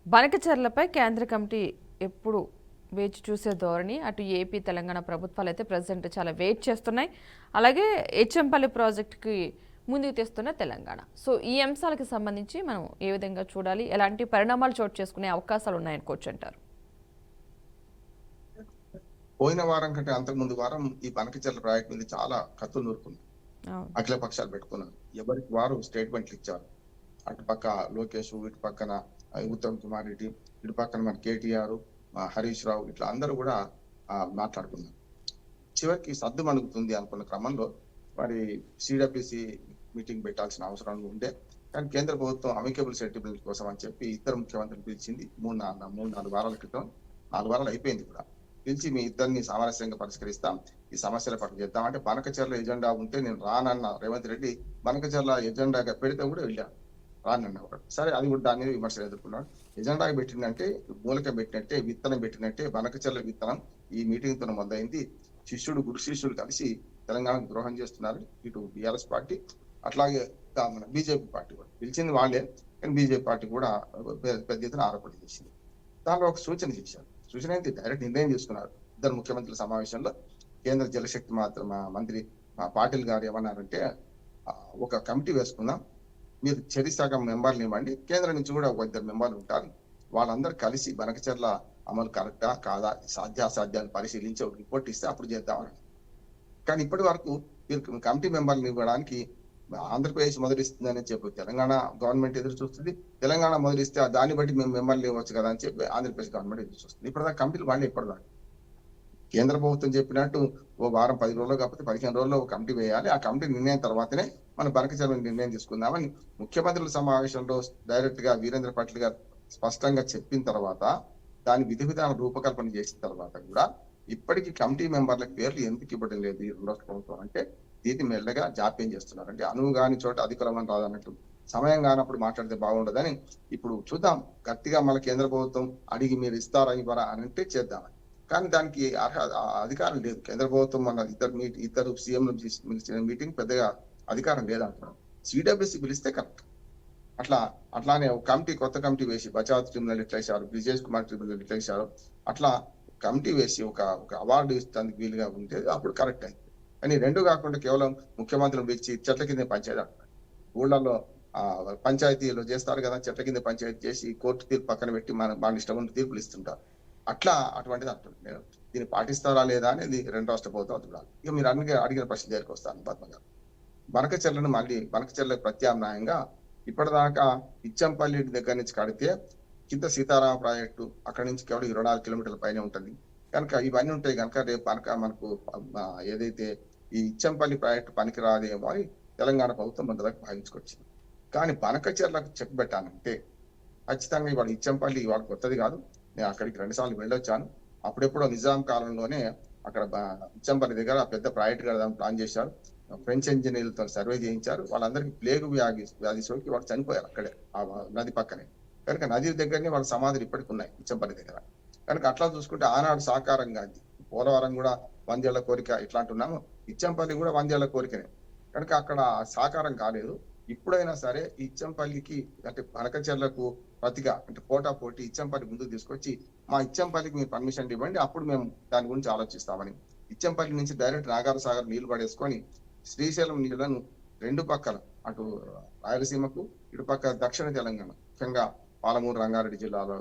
బనకచర్లపై కేంద్ర కమిటీ ఎప్పుడు వేచి చూసే ధోరణి. అటు ఏపీ తెలంగాణ ప్రభుత్వాలు అయితే ప్రజెంట్ చాలా వెయిట్ చేస్తున్నాయి. అలాగే హెచ్ఎంపల్లి ప్రాజెక్టుకి ముందుకు తెస్తున్న తెలంగాణ. సో ఈ అంశాలకు సంబంధించి మనం ఏ విధంగా చూడాలి, ఎలాంటి పరిణామాలు చోటు చేసుకునే అవకాశాలు ఉన్నాయనుకోవచ్చు అంటారు? పోయిన వారం కంటే అంతకుముందు వారం ఈ బనకచర్ల ప్రాజెక్ట్ మీద చాలా కత్తులు నూరుకుంది. అఖిల పక్షాలు పెట్టుకున్నారు. ఎవరికి వారు స్టేట్మెంట్లు ఇచ్చారు. అటు పక్క లోకేష్, ఇటు పక్కన ఉత్తమ్ కుమార్ రెడ్డి, ఇటు పక్కన మన కేటీఆర్, హరీష్ రావు, ఇట్లా అందరూ కూడా మాట్లాడుకున్నారు. చివరికి సద్దు మణుగుతుంది అనుకున్న క్రమంలో మరి సిడబ్ల్యూసి మీటింగ్ పెట్టాల్సిన అవసరం ఉండే. కానీ కేంద్ర ప్రభుత్వం అమికబుల్ సెటిల్మెంట్ కోసం అని చెప్పి ఇద్దరు ముఖ్యమంత్రులు పిలిచింది. 3-4 వారాల క్రితం. 4 వారాలు అయిపోయింది కూడా. పిలిచి మీ ఇద్దరిని సామరస్యంగా పరిష్కరిస్తాం, ఈ సమస్యల పట్ల చేద్దాం అంటే బనకచర్ల ఎజెండా ఉంటే నేను రానన్న రేవంత్ రెడ్డి బనకచర్ల ఎజెండాగా పెడితే కూడా వెళ్ళాను, రానన్న ఒకటి. సరే, అది కూడా దాని మీద విమర్శలు ఎదుర్కొన్నాడు. ఎజెండాగా పెట్టిందంటే మూలక పెట్టినట్టే, విత్తనం పెట్టినట్టే బనకచర్ల విత్తనం ఈ మీటింగ్ తో మొదలైంది. శిష్యుడు గురు శిష్యుడు కలిసి తెలంగాణకు ద్రోహం చేస్తున్నారు. ఇటు బీఆర్ఎస్ పార్టీ, అట్లాగే మన బీజేపీ పార్టీ కూడా. పిలిచింది వాళ్ళే, కానీ బీజేపీ పార్టీ కూడా పెద్ద ఎత్తున ఆరోపణలు చేసింది. దానిలో ఒక సూచన చేశారు. సూచన అయితే డైరెక్ట్ నిర్ణయం తీసుకున్నారు. ఇద్దరు ముఖ్యమంత్రుల సమావేశంలో కేంద్ర జలశక్తి మంత్రి పాటిల్ గారు ఏమన్నారంటే, ఒక కమిటీ వేసుకుందాం, మీరు చెరిసగం మెంబర్లు ఇవ్వండి, కేంద్రం నుంచి కూడా ఒక 2 మెంబర్లు ఉంటారు, వాళ్ళందరూ కలిసి బనకచర్ల అమలు కరెక్టా కాదా సాధ్యాసాధ్యాలు పరిశీలించి ఒక రిపోర్ట్ ఇస్తే అప్పుడు చేద్దామని. కానీ ఇప్పటి వరకు మీరు కమిటీ మెంబర్లు ఇవ్వడానికి ఆంధ్రప్రదేశ్ మొదలిస్తుందని చెప్పి తెలంగాణ గవర్నమెంట్ ఎదురు చూస్తుంది. తెలంగాణ మొదలిస్తే దాన్ని బట్టి మేము మెంబర్లు ఇవ్వచ్చు కదా అని చెప్పి ఆంధ్రప్రదేశ్ గవర్నమెంట్ ఎదురు చూస్తుంది. ఇప్పటిదాకా కమిటీలు వాళ్ళు ఇప్పటిదాకా కేంద్ర ప్రభుత్వం చెప్పినట్టు ఓ వారం 10 రోజులు కాకపోతే 15 రోజుల్లో ఒక కమిటీ వేయాలి. ఆ కమిటీ నిర్ణయం తర్వాతనే మనం బనకచర్ల నిర్ణయం తీసుకుందామని ముఖ్యమంత్రుల సమావేశంలో డైరెక్ట్ గా వీరేంద్ర పాటిల్ గారు స్పష్టంగా చెప్పిన తర్వాత, దాని విధి విధాన రూపకల్పన చేసిన తర్వాత కూడా ఇప్పటికీ కమిటీ మెంబర్ల పేర్లు ఎందుకు ఇవ్వడం లేదు ఈ రాష్ట్ర ప్రభుత్వం అంటే, దీన్ని మెల్లగా జాప్యం చేస్తున్నారు. అంటే అనువు కాని చోట అధికులమం రాదన్నట్టు, సమయం కానప్పుడు మాట్లాడితే బాగుండదని ఇప్పుడు చూద్దాం. గట్టిగా మళ్ళీ కేంద్ర ప్రభుత్వం అడిగి మీరు ఇస్తారా ఇవ్వరా అని అంటే చేద్దామని. కానీ దానికి అధికారం లేదు. కేంద్ర ప్రభుత్వం మన ఇద్దరు సీఎంలు మీటింగ్ పెద్దగా అధికారం లేదంటున్నారు. సిడబ్ల్యూసి పిలిస్తే కరెక్ట్. అట్లానే కమిటీ, కొత్త కమిటీ వేసి బచావ్ ట్రిబ్యునల్ ఎట్లా వేశారు, బ్రిజేష్ కుమార్ ట్రిబ్యునల్ ఎట్లా వేశారు, అట్లా కమిటీ వేసి ఒక అవార్డు ఇస్తానికి వీలుగా ఉంటే అప్పుడు కరెక్ట్ అయింది. కానీ 2 కాకుండా కేవలం ముఖ్యమంత్రులు పిలిచి చెట్ల కింద పంచాయతీ అంటున్నారు. ఊళ్ళల్లో పంచాయతీలో చేస్తారు కదా, చెట్ల కింద పంచాయతీ చేసి కోర్టు తీర్పు పక్కన పెట్టి మన ఇష్టం ఉన్న తీర్పులు ఇస్తుంటారు. అటువంటిది అంటుంది. నేను దీన్ని పాటిస్తారా లేదా అనేది 2 రాష్ట్ర ప్రభుత్వం చూడాలి. ఇక మీరు అడిగిన ప్రశ్న దగ్గరికి వస్తాను. పద్మ గారు, బనకచర్లను మళ్ళీ బనకచర్లకు ప్రత్యామ్నాయంగా ఇప్పటిదాకా ఇచ్చంపల్లి దగ్గర నుంచి కడితే కింద సీతారామ ప్రాజెక్టు అక్కడి నుంచి కేవలం 24 కిలోమీటర్ల పైన ఉంటుంది కనుక ఇవన్నీ ఉంటాయి కనుక రేపు మనకు ఏదైతే ఈ ఇచ్చంపల్లి ప్రాజెక్టు పనికిరాదేమో అని తెలంగాణ ప్రభుత్వం మన దగ్గర భావించుకొచ్చింది. కానీ బనకచర్లకు చెక్ పెట్టానంటే ఖచ్చితంగా ఇవాళ ఇచ్చంపల్లి ఇవాళ కొత్తది కాదు. నేను అక్కడికి 2 సార్లు వెళ్ళొచ్చాను. అప్పుడెప్పుడో నిజాం కాలంలోనే అక్కడ ఇచ్చంపల్లి దగ్గర పెద్ద ప్రాజెక్ట్ కడదాం ప్లాన్ చేశారు. ఫ్రెంచ్ ఇంజనీర్లతో సర్వే చేయించారు. వాళ్ళందరికీ ప్లేగు వ్యాధి సోకి వాళ్ళు చనిపోయారు అక్కడే ఆ నది పక్కనే. కనుక నది దగ్గరనే వాళ్ళ సమాధులు ఇప్పటికి ఉన్నాయి ఇచ్చంపల్లి దగ్గర. కనుక అట్లా చూసుకుంటే ఆనాడు సాకారంగా పోలవరం కూడా 100 ఏళ్ల కోరిక ఇట్లా అంటున్నాము, ఇచ్చంపల్లి కూడా 100 ఏళ్ల కోరికనే. కనుక అక్కడ సాకారం కాలేదు. ఇప్పుడైనా సరే ఇచ్చంపల్లికి అంటే బనకచర్లకు ప్రతిగా అంటే పోటీ ఇచ్చంపల్లి ముందుకు తీసుకొచ్చి మా ఇచ్చంపల్లికి మీరు పర్మిషన్ ఇవ్వండి, అప్పుడు మేము దాని గురించి ఆలోచిస్తామని. ఇచ్చంపల్లి నుంచి డైరెక్ట్ నాగార్ సాగర్ నీళ్లు పడేసుకొని శ్రీశైలం నీళ్లను 2 పక్కల అటు రాయలసీమకు ఇటు పక్క దక్షిణ తెలంగాణ ముఖ్యంగా పాలమూరు రంగారెడ్డి జిల్లాలో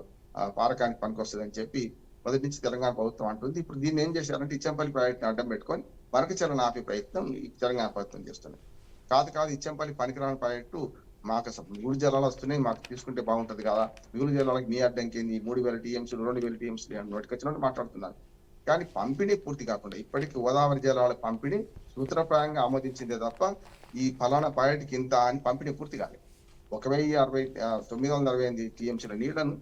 పారకానికి పనికొస్తుందని చెప్పి మొదటి నుంచి తెలంగాణ ప్రభుత్వం అంటుంది. ఇప్పుడు దీన్ని ఏం చేశారంటే ఇచ్చంపల్లి ప్రాజెక్టుని అడ్డం పెట్టుకొని బనకచర్లను ఆపే ప్రయత్నం తెలంగాణ ప్రభుత్వం చేస్తుంది. కాదు ఇచ్చంపల్లి పనికిరాని ప్రాజెక్టు మాకు అసలు మిగులు జలాలు వస్తున్నాయి, మాకు తీసుకుంటే బాగుంటది కదా, మిగులు జలాలకు మీ అడ్డంకి 3,000 టీఎంసీలు 2,000 టీఎంసీలు నోటికొచ్చినట్టు మాట్లాడుతున్నారు. కానీ పంపిణీ పూర్తి కాకుండా ఇప్పటికీ గోదావరి జలాల పంపిణీ సూత్రప్రాయంగా ఆమోదించిందే తప్ప ఈ ఫలానా ప్రాజెక్టుకి ఇంత అని పంపిణీ పూర్తి కాలేదు. 968 టీఎంసీల నీళ్లను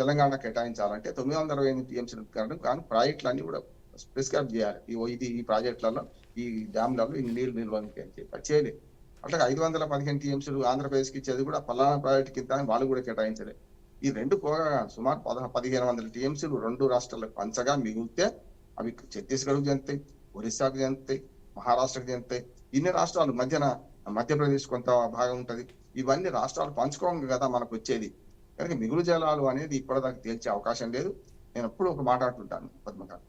తెలంగాణ కేటాయించాలంటే 968 టీఎంసీలు కానీ ప్రాజెక్టులన్నీ కూడా ప్రిస్క్రైబ్ చేయాలి. ఈ ప్రాజెక్టులలో ఈ డ్యామ్లలో ఈ నీళ్లు నిల్వ అని చెప్పి చేయలేదు. అట్లా 515 టీఎంసీలు ఆంధ్రప్రదేశ్కి ఇచ్చేది కూడా ఫలానా ప్రాజెక్టు కింద అని వాళ్ళు కూడా కేటాయించలేదు. ఈ రెండు పోగా సుమారు 1,500 టీఎంసీలు 2 రాష్ట్రాలకు పంచగా మిగిలితే అవి ఛత్తీస్గఢ్కు చెందుతాయి, ఒరిస్సాకు చెందుతాయి, మహారాష్ట్రకు చెందుతాయి. ఇన్ని రాష్ట్రాలు మధ్యన మధ్యప్రదేశ్ కొంత భాగం ఉంటది. ఇవన్నీ రాష్ట్రాలు పంచుకోంగ కదా మనకు వచ్చేది. కనుక మిగులు జలాలు అనేది ఇప్పటిదాకా తేల్చే అవకాశం లేదు. నేను ఎప్పుడు ఒక మాట అంటుంటాను పద్మగారు,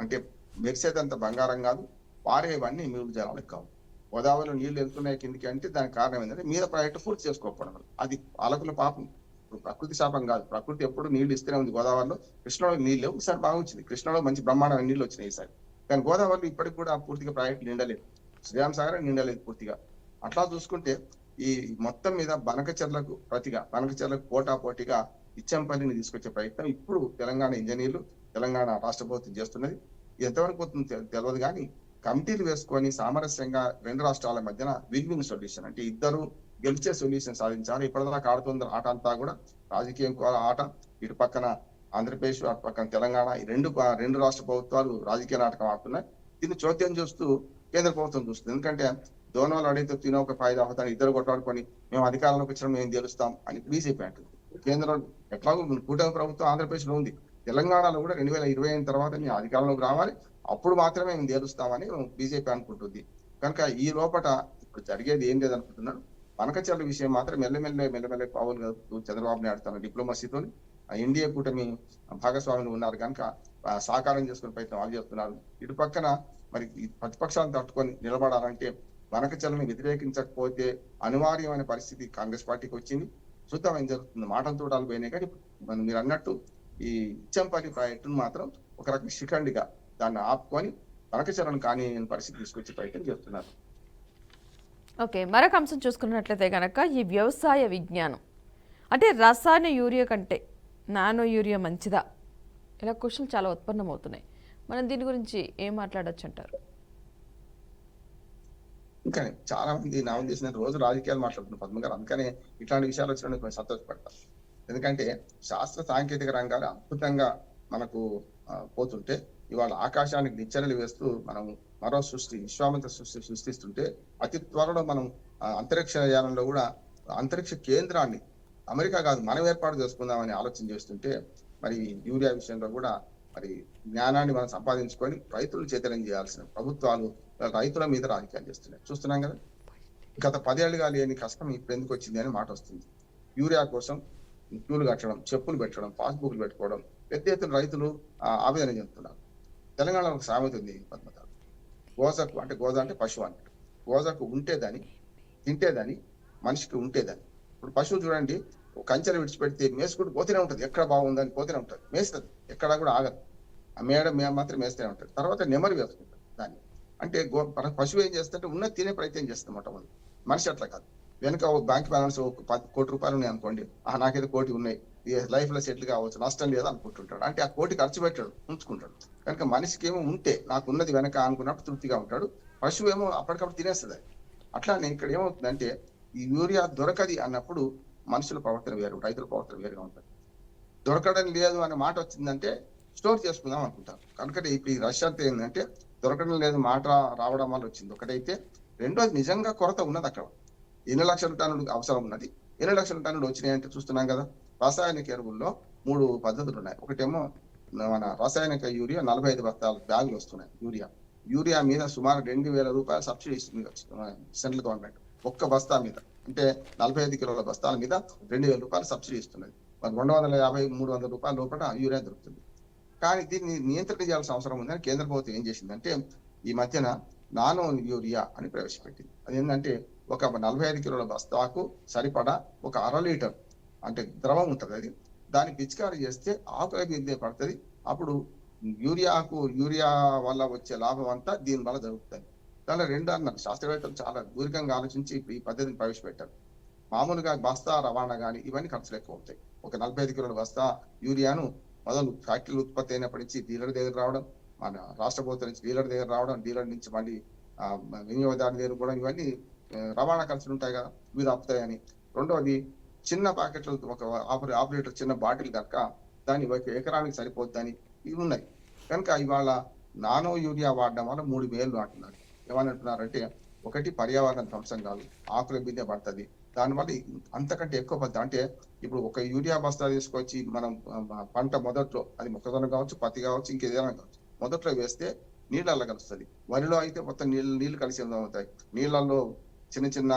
అంటే మెరిసేదంత బంగారం కాదు, పారేవన్నీ మిగులు జలాలకు కావు. గోదావరిలో నీళ్లు వెళ్తున్నాయి కిందికి అంటే దానికి కారణం ఏంటంటే మీద ప్రాజెక్టు పూర్తి చేసుకోకపోవడం. అది పాలకుల పాపం, ప్రకృతి శాపం కాదు. ప్రకృతి ఎప్పుడు నీళ్లు ఇస్తూనే ఉంది. గోదావరిలో కృష్ణలో నీళ్ళు ఒకసారి బాగా వచ్చింది, కృష్ణలో మంచి బ్రహ్మాండమైన నీళ్ళు వచ్చినాయి ఈసారి. కానీ గోదావరిలో ఇప్పటికి కూడా పూర్తిగా ప్రాజెక్టు నిండలేదు, శ్రీరామ్ సాగర్ నిండలేదు పూర్తిగా. అట్లా చూసుకుంటే ఈ మొత్తం మీద బనకచెర్లకు ప్రతిగా, బనకచెర్లకు పోటాపోటీగా ఇచ్చంపల్లిని తీసుకొచ్చే ప్రయత్నం ఇప్పుడు తెలంగాణ ఇంజనీర్లు, తెలంగాణ రాష్ట్ర ప్రభుత్వం చేస్తున్నది. ఇది ఎంతవరకు పోతుంది తెలియదు. కానీ కమిటీలు వేసుకొని సామరస్యంగా 2 రాష్ట్రాల మధ్యన విన్ విన్ సొల్యూషన్, అంటే ఇద్దరు గెలిచే సొల్యూషన్ సాధించాలి. ఇప్పటిదాకా ఆడుతున్న ఆట అంతా కూడా రాజకీయం ఆట. ఇటు పక్కన ఆంధ్రప్రదేశ్, అటు పక్కన తెలంగాణ, ఈ రెండు రాష్ట్ర ప్రభుత్వాలు రాజకీయ నాటకం ఆడుతున్నాయి. దీన్ని చోద్యం చూస్తూ కేంద్ర ప్రభుత్వం చూస్తుంది. ఎందుకంటే దోనోలు అడిగితే తినో ఒక ఫాయిదా అవుతాను, ఇద్దరు కొట్లాడుకొని మేము అధికారంలోకి వచ్చిన మేము గెలుస్తాం అని బీజేపీ అంటుంది. కేంద్రం ఎట్లాగో కూటమి ప్రభుత్వం ఆంధ్రప్రదేశ్ లో ఉంది, తెలంగాణలో కూడా 2025 తర్వాత మేము అధికారంలోకి రావాలి, అప్పుడు మాత్రమే మేము గెలుస్తామని బీజేపీ అనుకుంటుంది. కనుక ఈ లోపల ఇప్పుడు జరిగేది ఏం లేదనుకుంటున్నాను. బనకచెర్ల విషయం మాత్రం మెల్లమెల్లే పావులు కలుపుతూ చంద్రబాబు నాయుడు తన డిప్లొమసీతో ఎన్డీఏ కూటమి భాగస్వాములు ఉన్నారు కనుక సహకారం చేసుకునే ప్రయత్నం వాళ్ళు చేస్తున్నారు. ఇటు పక్కన మరి ప్రతిపక్షాలను తట్టుకొని నిలబడాలంటే బనకచెర్లను వ్యతిరేకించకపోతే అనివార్యమైన పరిస్థితి కాంగ్రెస్ పార్టీకి వచ్చింది. చూద్దాం ఏం జరుగుతుంది. మాటలు తోటాలు పోయినాయి కానీ మీరు అన్నట్టు ఈ ఇచ్చంపల్లి ప్రాజెక్టును మాత్రం ఒక రకంగా శిఖండిగా దాన్ని ఆపుకొని బనకచెర్లను కానీ పరిస్థితి తీసుకొచ్చే ప్రయత్నం చేస్తున్నారు. ఓకే, మరొక అంశం చూసుకున్నట్లయితే కనుక ఈ వ్యవసాయ విజ్ఞానం అంటే రసాయన యూరియా కంటే నానో యూరియా మంచిదా, ఇలా క్వశ్చన్లు చాలా ఉత్పన్నమవుతున్నాయి. మనం దీని గురించి ఏం మాట్లాడొచ్చు అంటారు? ఇంకా చాలా మంది నా ఉద్దేశం రోజు రాజకీయాలు మాట్లాడుతున్నారు పద్మగారు, అందుకనే ఇట్లాంటి విషయాలు వచ్చినందుకు కొంచెం సంతోషపడతారు. ఎందుకంటే శాస్త్ర సాంకేతిక రంగాలు అద్భుతంగా మనకు పోతుంటే ఇవాళ ఆకాశానికి నిచ్చెనలు వేస్తూ మనం మరో విశ్వామిత్ర సృష్టిస్తుంటే అతి త్వరలో మనం అంతరిక్ష యానంలో కూడా అంతరిక్ష కేంద్రాన్ని అమెరికా కాదు మనం ఏర్పాటు చేసుకుందామని ఆలోచన చేస్తుంటే మరి యూరియా విషయంలో కూడా మరి జ్ఞానాన్ని మనం సంపాదించుకొని రైతులను చైతన్యం చేయాల్సిన ప్రభుత్వాలు రైతుల మీద రాజకీయాలు చేస్తున్నాయి. చూస్తున్నాం కదా, గత 10 ఏళ్ళుగా లేని కష్టం ఇప్పుడు ఎందుకు వచ్చింది అని మాట వస్తుంది. యూరియా కోసం క్యూలు కట్టడం, చెప్పులు పెట్టడం, పాస్బుక్లు పెట్టుకోవడం, పెద్ద ఎత్తున రైతులు ఆవేదన చెందుతున్నారు. తెలంగాణలో ఒక సామెత ఉంది పద్మగారు, గోజకు అంటే గోజ అంటే పశువు అన్నట్టు, గోజకు ఉంటేదని తింటేదని మనిషికి ఉంటేదని. ఇప్పుడు పశువు చూడండి, కంచెలు విడిచిపెడితే మేసుకుంటూ పోతూనే ఉంటుంది, ఎక్కడ బాగుందని పోతూనే ఉంటుంది, మేస్తుంది, ఎక్కడా కూడా ఆగదు. ఆ మేము మాత్రం మేస్తూనే ఉంటుంది. తర్వాత నెమరు వేసుకుంటుంది దాన్ని. అంటే పశువు ఏం చేస్తుంటే ఉన్నది తినే ప్రయత్నం చేస్తుంది మొట్టమొదటి. మనిషి అట్లా కాదు. వెనుక బ్యాంక్ బ్యాలెన్స్ 10 కోటి రూపాయలు ఉన్నాయి అనుకోండి, నాకేదో 1 కోటి ఉన్నాయి, లైఫ్ లో సెటిల్ కావచ్చు, నష్టం లేదా అనుకుంటుంటాడు. అంటే ఆ 1 కోటి ఖర్చు పెట్టాడు, ఉంచుకుంటాడు. కనుక మనిషికి ఏమో ఉంటే నాకు ఉన్నది వెనక అనుకున్నప్పుడు తృప్తిగా ఉంటాడు, పశువు ఏమో అప్పటికప్పుడు తినేస్తుంది. అట్లానే ఇక్కడ ఏమవుతుందంటే ఈ యూరియా దొరకది అన్నప్పుడు మనుషుల ప్రవర్తన వేరు, రైతుల ప్రవర్తన వేరుగా ఉంటుంది. దొరకడం లేదు అనే మాట వచ్చిందంటే స్టోర్ చేసుకుందాం అనుకుంటారు. కనుక ఇప్పుడు ఈ రష్యా అంతా ఏంటంటే దొరకడం లేదు మాట రావడం వల్ల వచ్చింది ఒకటైతే. రెండోది నిజంగా కొరత ఉన్నది. అక్కడ 8 లక్షల టన్నులు అవసరం ఉన్నది, 8 లక్షల టన్నులు వచ్చినాయి అంటే చూస్తున్నాం కదా. రాసాయనిక ఎరువుల్లో 3 పద్ధతులు ఉన్నాయి. ఒకటేమో మన రాసాయనిక యూరియా 45 బస్తాల బ్యాగులు వస్తున్నాయి. యూరియా మీద సుమారు 2,000 రూపాయలు సబ్సిడీ ఇస్తుంది సెంట్రల్ గవర్నమెంట్ ఒక్క బస్తా మీద. అంటే 45 కిలోల బస్తాల మీద 2,000 రూపాయలు సబ్సిడీ ఇస్తున్నది. మరి 250-300 రూపాయల లోపల యూరియా దొరుకుతుంది. కానీ దీన్ని నియంత్రణ చేయాల్సిన అవసరం ఉందని కేంద్ర ప్రభుత్వం ఏం చేసిందంటే ఈ మధ్యన నానో యూరియా అని ప్రవేశపెట్టింది. అదేంటంటే ఒక 45 కిలోల బస్తాకు సరిపడా ఒక 1/2 లీటర్ అంటే ద్రవం ఉంటుంది, అది దాన్ని పిచికారీ చేస్తే ఆకుల మీద పడుతుంది. అప్పుడు యూరియా వల్ల వచ్చే లాభం అంతా దీని వల్ల జరుగుతుంది. దానిలో 2 అన్నారు శాస్త్రవేత్తలు చాలా దూరంగా ఆలోచించి ఈ పద్ధతిని ప్రవేశపెట్టారు. మామూలుగా బస్తా రవాణా కానీ ఇవన్నీ ఖర్చులు ఎక్కువ అవుతాయి. ఒక 45 కిలోల బస్తా యూరియాను మొదలు ఫ్యాక్టరీలు ఉత్పత్తి అయినప్పటి నుంచి డీలర్ దగ్గర రావడం, మన రాష్ట్ర ప్రభుత్వం నుంచి డీలర్ దగ్గర రావడం, డీలర్ నుంచి మళ్ళీ వినియోగదారు దగ్గర కూడా ఇవన్నీ రవాణా ఖర్చులు ఉంటాయి కదా, ఇవి తప్పుతాయని. రెండవది చిన్న ప్యాకెట్లు ఒక ఆపరేటర్ చిన్న బాటిల్ కనుక దాని ఎకరానికి సరిపోద్దని ఇవి ఉన్నాయి. కనుక ఇవాళ నానో యూరియా వాడడం వల్ల 3 మేలు అంటున్నారు. ఏమని అంటున్నారంటే, ఒకటి పర్యావరణ ధ్వంసం కాదు, ఆకుల మీదే పడుతుంది, దానివల్ల అంతకంటే ఎక్కువ పడుతుంది. అంటే ఇప్పుడు ఒక యూరియా బస్తా తీసుకొచ్చి మనం పంట మొదట్లో అది మొక్కజొన్న కావచ్చు, పత్తి కావచ్చు, ఇంకేదైనా కావచ్చు, మొదట్లో వేస్తే నీళ్ళల్లో కలుస్తుంది. వరిలో అయితే మొత్తం నీళ్లు కలిసి అవుతాయి. నీళ్ళల్లో చిన్న చిన్న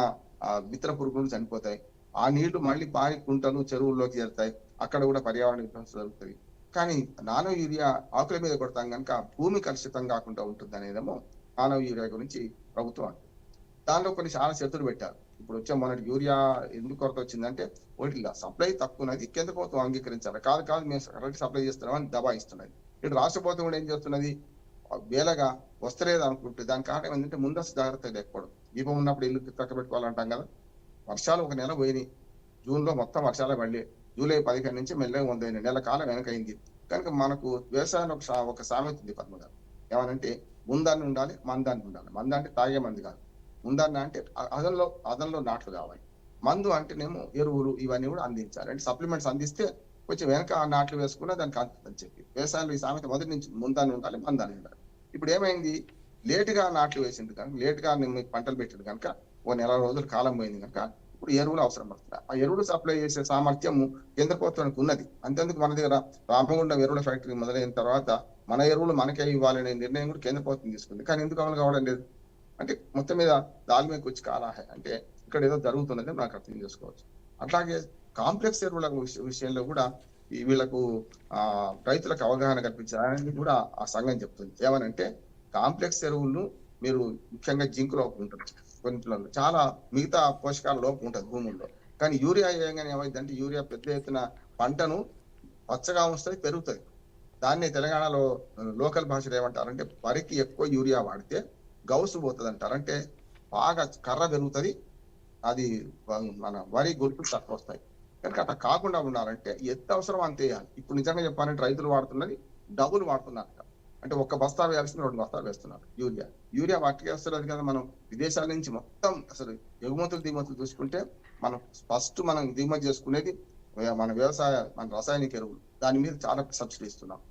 మిత్ర పురుగులు చనిపోతాయి. ఆ నీళ్లు మళ్ళీ పారి కుంటలు చెరువుల్లోకి చేరుతాయి. అక్కడ కూడా పర్యావరణ విధ్వంసం జరుగుతుంది. కానీ నానో యూరియా ఆకుల మీద కొడతాం కనుక భూమి కలుషితం కాకుండా ఉంటుంది అనేదేమో నానో యూరియా గురించి ప్రభుత్వం అంటుంది. దానిలో కొన్ని చాలా షరతులు పెట్టారు. ఇప్పుడు వచ్చే మొన్నటి యూరియా ఎందుకు కొరత వచ్చిందంటే, ఒకటి సప్లై తక్కువన్నది కేంద్ర ప్రభుత్వం అంగీకరించాలి. కాదు మేము కరెక్ట్ సప్లై చేస్తున్నామని దబాయిస్తున్నది. ఇటు రాష్ట్ర ప్రభుత్వం కూడా ఏం చేస్తున్నది, వేలగా వస్తలేదు అనుకుంటే దాని కారణం ఏంటంటే ముందస్తు జాగ్రత్త లేకపోవడం. దీపం ఉన్నప్పుడు ఇల్లు చక్క పెట్టుకోవాలంటాం కదా, వర్షాలు ఒక నెల పోయినాయి. జూన్లో మొత్తం వర్షాలు పడలే. జూలై 15 నుంచి మెల్లగా 100 నెల కాలం వెనకైంది. కనుక మనకు వ్యవసాయంలో ఒక సామెత ఉంది పద్మ గారు, ఏమనంటే ముందాన్ని ఉండాలి, మందాన్ని ఉండాలి. మంద అంటే తాగే మంది కాదు, ముందాన్ని అంటే అదనలో నాట్లు కావాలి. మందు అంటేనేమో ఎరువులు ఇవన్నీ కూడా అందించాలి. అంటే సప్లిమెంట్స్ అందిస్తే కొంచెం వెనక ఆ నాట్లు వేసుకున్నా దానికి అందుతుందని చెప్పి వ్యవసాయంలో ఈ సామెత మొదటి నుంచి ముందాన్ని ఉండాలి, మందాన్ని ఉండాలి. ఇప్పుడు ఏమైంది, లేటుగా నాట్లు వేసింది కనుక, లేటుగా పంటలు పెట్టింది కనుక ఓ నెల రోజులు కాలం పోయింది కనుక ఇప్పుడు ఎరువులు అవసరం పడుతుంది. ఆ ఎరువులు సప్లై చేసే సామర్థ్యం కేంద్ర ప్రభుత్వానికి ఉన్నది. అంతేందుకు మన దగ్గర రామగుండం ఎరువుల ఫ్యాక్టరీ మొదలైన తర్వాత మన ఎరువులు మనకే ఇవ్వాలనే నిర్ణయం కూడా కేంద్ర ప్రభుత్వం తీసుకుంది. కానీ ఎందుకు అమలు కావడం లేదు అంటే, మొత్తం మీద దాని మీద వచ్చి కాలాహే అంటే ఇక్కడ ఏదో జరుగుతున్నది నాకు అర్థం చేసుకోవచ్చు. అట్లాగే కాంప్లెక్స్ ఎరువుల విషయంలో కూడా వీళ్ళకు రైతులకు అవగాహన కల్పించాలని కూడా ఆ సంఘం చెప్తుంది. ఏమనంటే, కాంప్లెక్స్ ఎరువులను మీరు ముఖ్యంగా జింక్ లోపం ఉంటుంది, కొన్నిట్లో చాలా మిగతా పోషకాల లోపం ఉంటుంది భూముల్లో. కానీ యూరియా వేయగానే ఏమైందంటే, యూరియా పెద్ద ఎత్తున పంటను పచ్చగా ఉంచుతుంది, పెరుగుతుంది. దాన్ని తెలంగాణలో లోకల్ భాషలో ఏమంటారంటే, వరికి ఎక్కువ యూరియా వాడితే గౌసు పోతుంది అంటారు. అంటే బాగా కర్ర పెరుగుతుంది, అది మన వరి గుర్తులు తక్కువ వస్తాయి. కనుక అట్లా కాకుండా ఉండాలంటే ఎంత అవసరం అంత వేయాలి. ఇప్పుడు నిజంగా చెప్పాలంటే రైతులు వాడుతున్నది డబుల్ వాడుతున్నారు. అంటే ఒక్క బస్తా వేయాల్సింది 2 బస్తాలు వేస్తున్నారు యూరియా వాటికి వస్తున్నది కదా. మనం విదేశాల నుంచి మొత్తం అసలు ఎగుమతులు దిగుమతులు చూసుకుంటే మనం ఫస్ట్ మనం దిగుమతి చేసుకునేది మన రసాయనిక ఎరువులు. దాని మీద చాలా సబ్సిడీ ఇస్తున్నాం.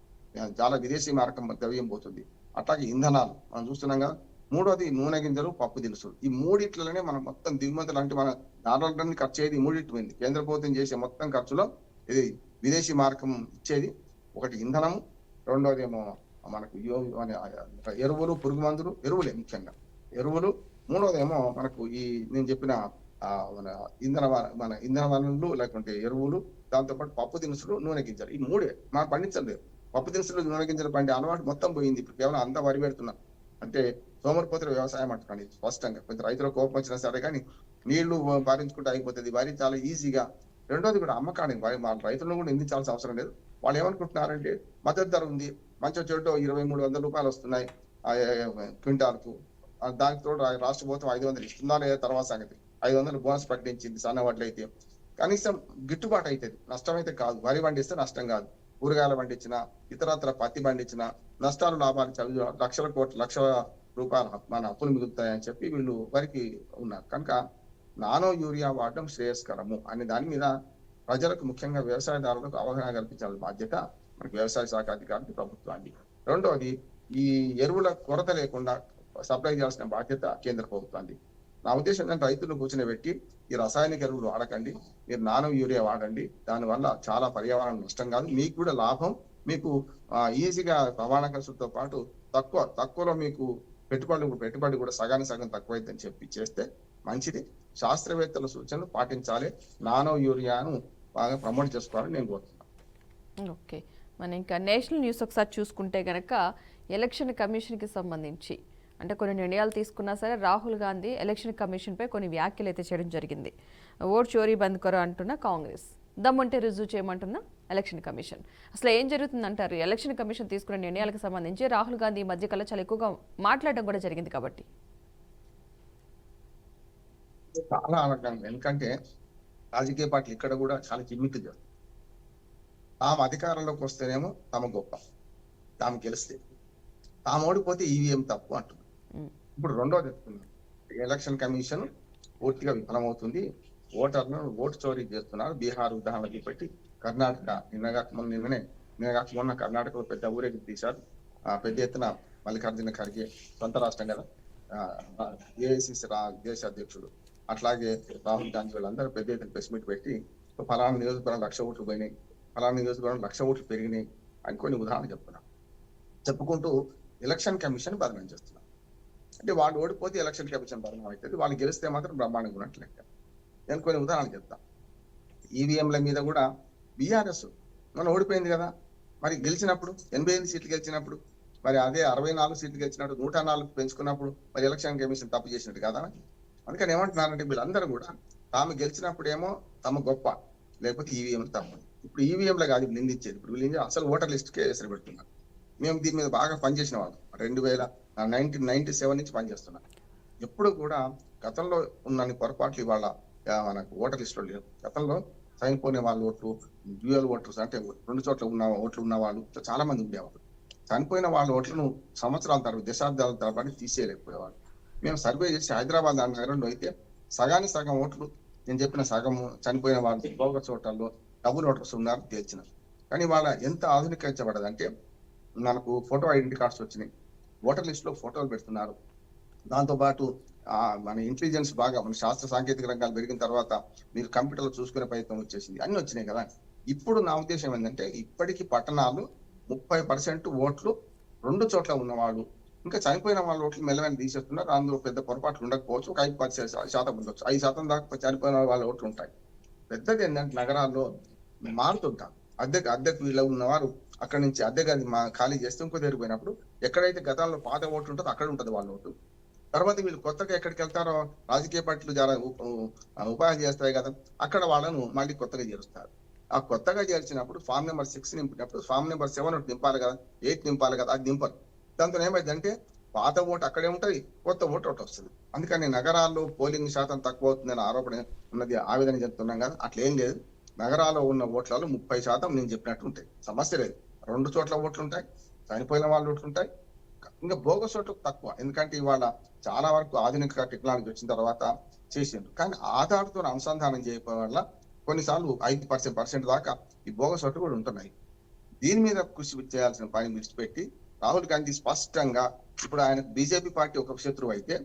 చాలా విదేశీ మారకం ద్రవ్యం పోతుంది. అట్లాగే ఇంధనాలు మనం చూస్తున్నాం కదా. మూడోది నూనె గింజలు, పప్పు దినుసులు. ఈ మూడిట్లలోనే మనం మొత్తం దిగుమతులు అంటే మన డాలర్లన్నీ ఖర్చు అయ్యేది మూడిట్లు పోయింది. కేంద్ర ప్రభుత్వం చేసే మొత్తం ఖర్చులో ఇది విదేశీ మారకం ఇచ్చేది. ఒకటి ఇంధనము, రెండోది ఏమో మనకు ఎరువులు, పురుగు మందులు, ఎరువులే ముఖ్యంగా ఎరువులు. మూడోదేమో మనకు ఈ నేను చెప్పిన మన ఇంధన వనరులు, లేకుంటే ఎరువులు, దాంతోపాటు పప్పు దినుసులు, నూనె గింజలు. ఈ మూడే మనం పండించలేదు. పప్పు దినుసులు, నూనె గింజలు పండే అలవాటు మొత్తం పోయింది. ఇప్పుడు కేవలం అంతా వరి పెడుతున్నాం. అంటే సోమరిపోతుల వ్యవసాయం అంటున్నాను స్పష్టంగా. కొంచెం రైతుల కోపం వచ్చినా సరే కానీ నీళ్లు పారించుకుంటే అయిపోతుంది. వరి చాలా ఈజీగా. రెండోది కూడా అమ్మకానికి వాళ్ళ రైతులను కూడా నిందించాల్సిన అవసరం లేదు. వాళ్ళు ఏమనుకుంటున్నారంటే, మద్దతు ధర ఉంది, మంచి చెడు 2300 రూపాయలు వస్తున్నాయి క్వింటాల్కు, దానికి తోడు రాష్ట్ర ప్రభుత్వం 500 ఇస్తుందా లేదా తర్వాత సంగతి. 500 బోనస్ ప్రకటించింది సన్న వడ్లు అయితే. కనీసం గిట్టుబాటు అవుతుంది, నష్టం అయితే కాదు. వరి పండిస్తే నష్టం కాదు. కూరగాయలు పండించిన, ఇతరత్ర పత్తి పండించిన నష్టాలు లాభాలు లక్షల రూపాయలు మన అప్పులు మిగులుతాయని చెప్పి వీళ్ళు వరికి ఉన్నారు. కనుక నానో యూరియా వాడడం శ్రేయస్కరము అనే దాని మీద ప్రజలకు, ముఖ్యంగా వ్యవసాయదారులకు అవగాహన కల్పించాల్సిన బాధ్యత మనకి వ్యవసాయ శాఖ అధికారులు, ప్రభుత్వాన్ని. రెండోది ఈ ఎరువుల కొరత లేకుండా సప్లై చేయాల్సిన బాధ్యత కేంద్ర ప్రభుత్వాన్ని. నా ఉద్దేశం ఏంటంటే, రైతులను కూర్చొని ఈ రసాయనిక ఎరువులు వాడకండి, మీరు నానో యూరియా వాడండి. దానివల్ల చాలా పర్యావరణ నష్టం కాదు, మీకు కూడా లాభం. మీకు ఈజీగా రవాణా ఖర్చులతో పాటు తక్కువలో మీకు పెట్టుబడి కూడా సగానికి సగం తక్కువైందని చెప్పి చేస్తే మంచిది. శాస్త్రవేత్తల సూచనలు పాటించాలి. నానో యూరియాను బాగా ప్రమోట్ చేసుకోవాలని నేను కోరుతున్నాను. ఓకే, మనం ఇంకా నేషనల్ న్యూస్ ఒకసారి చూసుకుంటే కనుక, ఎలక్షన్ కమిషన్కి సంబంధించి అంటే కొన్ని నిర్ణయాలు తీసుకున్నా సరే, రాహుల్ గాంధీ ఎలక్షన్ కమిషన్పై కొన్ని వ్యాఖ్యలు అయితే చేయడం జరిగింది. ఓట్ చోరీ బంద్ కరో అంటున్న కాంగ్రెస్, దమ్ముంటే రుజువు చేయమంటున్న ఎలక్షన్ కమిషన్. అసలు ఏం జరుగుతుందంటారు? ఎలక్షన్ కమిషన్ తీసుకున్న నిర్ణయాలకు సంబంధించి రాహుల్ గాంధీ ఈ మధ్యకాలంలో చాలా ఎక్కువగా మాట్లాడడం కూడా జరిగింది కాబట్టి. చాలా అనకండి. ఎందుకంటే రాజకీయ పార్టీలు ఇక్కడ కూడా చాలా జిమ్మిక్లు చేస్తారు. తాము అధికారంలోకి వస్తేనేమో తమ గొప్ప, తాము గెలిస్తే, తాము ఓడిపోతే ఈవీఎం తప్పు అంటున్నారు. ఇప్పుడు రెండోది చెప్తున్నాను, ఎలక్షన్ కమిషన్ పూర్తిగా విఫలమవుతుంది, ఓటర్లను ఓటు చోరీ చేస్తున్నారు. బీహార్ ఉదాహరణ చూపెట్టి కర్ణాటక నిన్నగాక మొన్న కర్ణాటకలో పెద్ద ఊరేగి తీశారు. పెద్ద ఎత్తున మల్లికార్జున ఖర్గే సొంత రాష్ట్రం కదా, ఏఐసిసి దేశ అధ్యక్షుడు, అట్లాగే రాహుల్ గాంధీ వాళ్ళందరూ పెద్ద ఎత్తున ప్రెస్ మీట్ పెట్టి ఫలానా నియోజకవర్గం 1,00,000 ఓట్లు పోయినాయి, ఫలానా నియోజకవర్గం 1,00,000 ఓట్లు పెరిగినాయి అని కొన్ని ఉదాహరణలు చెప్పుకుంటూ ఎలక్షన్ కమిషన్ బదనాం చేస్తున్నారు. అంటే వాళ్ళు ఓడిపోతే ఎలక్షన్ కమిషన్ బదనాం అవుతుంది, వాళ్ళు గెలిస్తే మాత్రం బ్రహ్మాండంగా ఉన్నట్లు లెక్క. నేను కొన్ని ఉదాహరణలు చెప్తా. ఈవీఎంల మీద కూడా బీఆర్ఎస్ మనం ఓడిపోయింది కదా, మరి గెలిచినప్పుడు 88 సీట్లు గెలిచినప్పుడు, మరి అదే 64 సీట్లు గెలిచినప్పుడు 104 పెంచుకున్నప్పుడు మరి ఎలక్షన్ కమిషన్ తప్పు చేసినట్టు కదా. అందుకని ఏమంటున్నారంటే వీళ్ళందరూ కూడా తాము గెలిచినప్పుడేమో తమ గొప్ప, లేకపోతే ఈవీఎం తప్పు. ఇప్పుడు ఈవీఎంలో కాదు నిందించేది, ఇప్పుడు వీళ్ళు అసలు ఓటర్ లిస్ట్కే ఎసరు పెడుతున్నారు. మేము దీని మీద బాగా పనిచేసిన వాళ్ళం, 1997 నుంచి పనిచేస్తున్నాం. ఎప్పుడు కూడా గతంలో ఉన్న పొరపాట్లు ఇవాళ మనకు ఓటర్ లిస్ట్ లో లేవు. గతంలో చనిపోయిన వాళ్ళ ఓట్లు, డ్యూయల్ ఓటర్స్ అంటే 2 చోట్ల ఉన్న ఓట్లు ఉన్న వాళ్ళు చాలా మంది ఉండేవాళ్ళు. చనిపోయిన వాళ్ళ ఓట్లను సంవత్సరాల తరబడి, దశాబ్దాల తరబడి తీసేయలేకపోయేవాళ్ళు. మేము సర్వే చేసి హైదరాబాద్ నగరంలో అయితే సగానికి సగం ఓట్లు, నేను చెప్పిన సగం చనిపోయిన వాళ్ళు బోగస్ ఓటర్లో డబుల్ ఓటర్స్ ఉన్నారు తేల్చినారు. కానీ వాళ్ళ ఎంత ఆధునికరించబడదంటే మనకు ఫోటో ఐడెంటిటీ కార్డ్స్ వచ్చినాయి, ఓటర్ లిస్ట్ లో ఫోటోలు పెడుతున్నారు. దాంతో పాటు మన ఇంటెలిజెన్స్ బాగా, మన శాస్త్ర సాంకేతిక రంగాలు పెరిగిన తర్వాత మీరు కంప్యూటర్లో చూసుకునే ప్రయత్నం వచ్చేసింది, అన్ని వచ్చినాయి కదా. ఇప్పుడు నా ఉద్దేశం ఏంటంటే ఇప్పటికీ పట్టణాలు 30% ఓట్లు 2 చోట్ల ఉన్నవాళ్ళు, ఇంకా చనిపోయిన వాళ్ళ ఓట్లు మెల్లమెల్ల తీసేస్తున్నారు. అందులో పెద్ద పొరపాట్లు ఉండకపోవచ్చు, ఒక 5% ఉండొచ్చు, 5% దాకా చనిపోయిన వాళ్ళ ఓట్లు ఉంటాయి. పెద్దది ఏంటంటే నగరాల్లో మారుతుంటాం, అద్దెకు వీళ్ళు ఉన్నవారు అక్కడి నుంచి అద్దె గది ఖాళీ చేస్తే ఇంకో తెరిపోయినప్పుడు ఎక్కడైతే గతంలో పాత ఓట్లు ఉంటుందో అక్కడ ఉంటుంది వాళ్ళ ఓటు. తర్వాత వీళ్ళు కొత్తగా ఎక్కడికి వెళ్తారో రాజకీయ పార్టీలు చాలా ఉపాధి చేస్తాయి కదా, అక్కడ వాళ్ళను మళ్ళీ కొత్తగా చేరుస్తారు. ఆ కొత్తగా చేర్చినప్పుడు ఫామ్ నెంబర్ 6 నింపినప్పుడు ఫామ్ నెంబర్ 7 నింపాలి కదా, 8 నింపాలి కదా, అది నింపరు. దాంతో ఏమైందంటే పాత ఓటు అక్కడే ఉంటుంది, కొత్త ఓటు ఒకటి వస్తుంది. అందుకని నగరాల్లో పోలింగ్ శాతం తక్కువ అవుతుందని ఆరోపణ ఉన్నది, ఆ విధంగా చెప్తున్నాం కదా. అట్లా ఏం లేదు, నగరాల్లో ఉన్న ఓట్లలో 30% నేను చెప్పినట్టు ఉంటాయి, సమస్య లేదు. 2 చోట్ల ఓట్లు ఉంటాయి, చనిపోయిన వాళ్ళు ఓట్లు ఉంటాయి, ఇంకా బోగస్ ఓట్లు తక్కువ. ఎందుకంటే ఇవాళ చాలా వరకు ఆధునిక టెక్నాలజీ వచ్చిన తర్వాత చేసిండ్రు. కానీ ఆధార్తో అనుసంధానం చేయడం వల్ల కొన్నిసార్లు 5% దాకా ఈ బోగస్ ఓట్లు కూడా ఉంటున్నాయి. దీని మీద కృషి చేయాల్సిన పని విడిచిపెట్టి రాహుల్ గాంధీ స్పష్టంగా ఇప్పుడు ఆయన బీజేపీ పార్టీ ఒక శత్రువు అయితే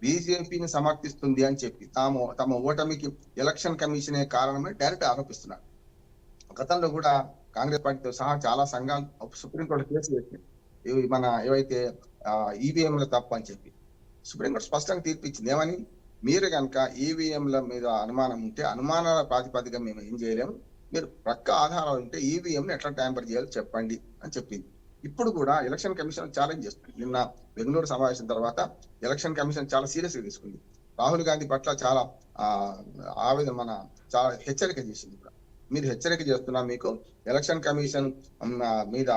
బీజేపీని సమర్థిస్తుంది అని చెప్పి తమ ఓటమికి ఎలక్షన్ కమిషనే కారణమని డైరెక్ట్ ఆరోపిస్తున్నారు. గతంలో కూడా కాంగ్రెస్ పార్టీతో సహా చాలా సంఘాలు సుప్రీంకోర్టు కేసు వేసింది, మన ఏవైతే ఈవీఎంల తప్పు అని చెప్పి. సుప్రీంకోర్టు స్పష్టంగా తీర్పిచ్చింది ఏమని, మీరు కనుక ఈవీఎంల మీద అనుమానం ఉంటే అనుమానాల ప్రాతిపదిక మేము ఏం చేయలేము, మీరు ప్రక్క ఆధారాలు ఉంటే ఈవీఎం ఎట్లా ట్యాంపర్ చేయాలో చెప్పండి అని చెప్పింది. ఇప్పుడు కూడా ఎలక్షన్ కమిషన్ ఛాలెంజ్ చేస్తుంది. నిన్న బెంగళూరు సమావేశం తర్వాత ఎలక్షన్ కమిషన్ చాలా సీరియస్ గా తీసుకుంది. రాహుల్ గాంధీ పట్ల చాలా చాలా హెచ్చరిక చేసింది. మీరు హెచ్చరిక చేస్తున్నా, మీకు ఎలక్షన్ కమిషన్ మీద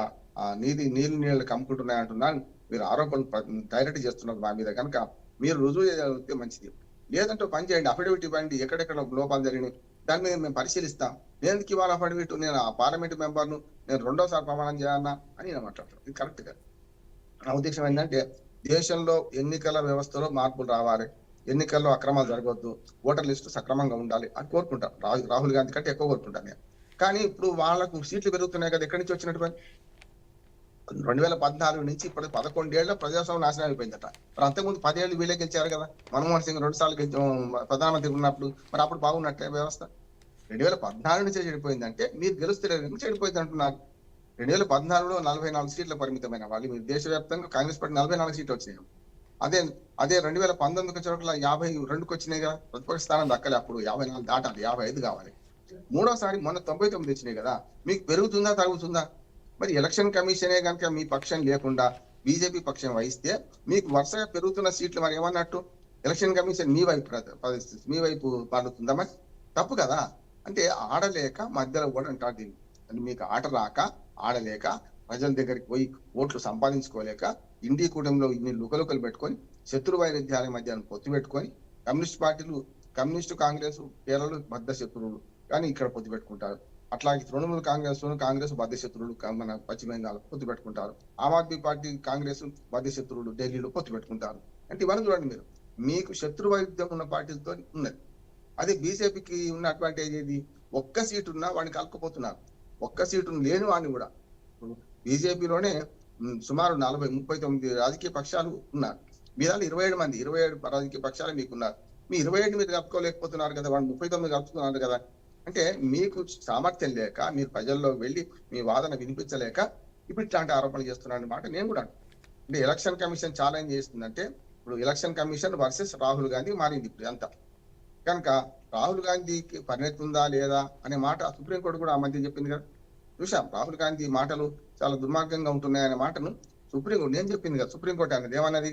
నీళ్ళు కమ్ముకుంటున్నాయి అంటున్నాను, మీరు ఆరోపణలు డైరెక్ట్ చేస్తున్నారు మా మీద, కనుక మీరు రుజువు చేయగలిగితే మంచిది, లేదంటే పని చేయండి, అఫిడవిట్ ఇవ్వండి, ఎక్కడెక్కడ లోపాలు జరిగినాయి దాని మీద మేము పరిశీలిస్తాం. నేను ఇవాళ అఫిడవిట్, నేను ఆ పార్లమెంట్ మెంబర్ను నేను 2వ సారి ప్రమాణం చేయాలన్నా అని నేను మాట్లాడతాను. ఇది కరెక్ట్ కాదు. నా ఉద్దేశం ఏంటంటే దేశంలో ఎన్నికల వ్యవస్థలో మార్పులు రావాలి, ఎన్నికల్లో అక్రమాలు జరగవద్దు, ఓటర్ లిస్టు సక్రమంగా ఉండాలి అని కోరుకుంటాను. రాహుల్ గాంధీ కంటే ఎక్కువ కోరుకుంటాను నేను. కానీ ఇప్పుడు వాళ్ళకు సీట్లు పెరుగుతున్నాయి కదా, ఎక్కడి నుంచి వచ్చినట్టు 2014 నుంచి ఇప్పుడు 11 ఏళ్ల ప్రజాస్వామ్యం నాశనం అయిపోయిందట. మరి అంతకుముందు 10 ఏళ్ళు వీళ్ళే గెలిచారు కదా, మన్మోహన్ సింగ్ 2 సార్లు ప్రధానమంత్రి ఉన్నప్పుడు, మరి అప్పుడు బాగున్నట్టే వ్యవస్థ. 2014 నుంచే చెడిపోయిందంటే మీరు గెలుస్తలేరు, చెడిపోయింది అంటున్నారు. 2014లో 44 సీట్ల పరిమితమైన వాళ్ళు, మీరు దేశవ్యాప్తంగా కాంగ్రెస్ పార్టీ 44 సీట్లు వచ్చినాయి. అదే 2019 చోట్ల 52కి వచ్చినాయి కదా, ప్రతిపక్ష స్థానం దక్కలే. అప్పుడు 54 దాటాలి, 55 కావాలి. 3వసారి మొన్న 99 వచ్చినాయి కదా, మీకు పెరుగుతుందా తగ్గుతుందా? మరి ఎలక్షన్ కమిషనే కనుక మీ పక్షం లేకుండా బీజేపీ పక్షం వహిస్తే మీకు వరుసగా పెరుగుతున్న సీట్లు మరి ఏమన్నట్టు? ఎలక్షన్ కమిషన్ మీ వైపు పాడుతుందా? మరి తప్పు కదా. అంటే ఆడలేక మధ్యలో కూడా అంటారు దీన్ని. అంటే మీకు ఆట రాక, ఆడలేక, ప్రజల దగ్గరికి పోయి ఓట్లు సంపాదించుకోలేక, ఇండి కూటమిలో ఇన్ని లుకలుకలు పెట్టుకొని, శత్రు వైరుధ్యాల మధ్య పొత్తు పెట్టుకొని, కమ్యూనిస్ట్ పార్టీలు కమ్యూనిస్టు కాంగ్రెస్ కేరళ బద్ధ శత్రువులు, కానీ ఇక్కడ పొత్తు పెట్టుకుంటారు. అట్లాగే తృణమూల్ కాంగ్రెస్ బద్ధ శత్రువులు మన పశ్చిమ బెంగాల్ పొత్తు పెట్టుకుంటారు. ఆమ్ ఆద్మీ పార్టీ కాంగ్రెస్ బద్ధ శత్రువులు ఢిల్లీలో పొత్తు పెట్టుకుంటారు. అంటే ఇవన్నీ చూడండి మీరు, మీకు శత్రు వైవిధ్యం ఉన్న పార్టీలతో ఉన్నది. అదే బీజేపీకి ఉన్న అడ్వాంటేజ్ ఏది? ఒక్క సీటు ఉన్నా వాడిని కలుపుకుపోతున్నారు. ఒక్క సీటు లేని వాడిని కూడా బీజేపీలోనే సుమారు 39 రాజకీయ పక్షాలు ఉన్నారు. మీ దాంట్లో 27 రాజకీయ పక్షాలు మీకున్నారు. మీ 27 మీరు కలుపుకోలేకపోతున్నారు కదా, వాళ్ళు 39 కలుపుతున్నారు కదా. అంటే మీకు సామర్థ్యం లేక, మీరు ప్రజల్లో వెళ్ళి మీ వాదన వినిపించలేక ఇప్పుడు ఇట్లాంటి ఆరోపణలు చేస్తున్నారని మాట నేను కూడా. అంటే ఎలక్షన్ కమిషన్ ఛాలెంజ్ చేస్తుందంటే, ఇప్పుడు election commission versus Rahul Gandhi మారింది ఇప్పుడు అంతా. కనుక రాహుల్ గాంధీకి పరిణతి ఉందా లేదా అనే మాట సుప్రీంకోర్టు కూడా ఆ మధ్య చెప్పింది కదా. చూసాం రాహుల్ గాంధీ మాటలు చాలా దుర్మార్గంగా ఉంటున్నాయనే మాటను సుప్రీంకోర్టు నేను చెప్పింది కదా. సుప్రీంకోర్టు అనేది ఏమన్నది?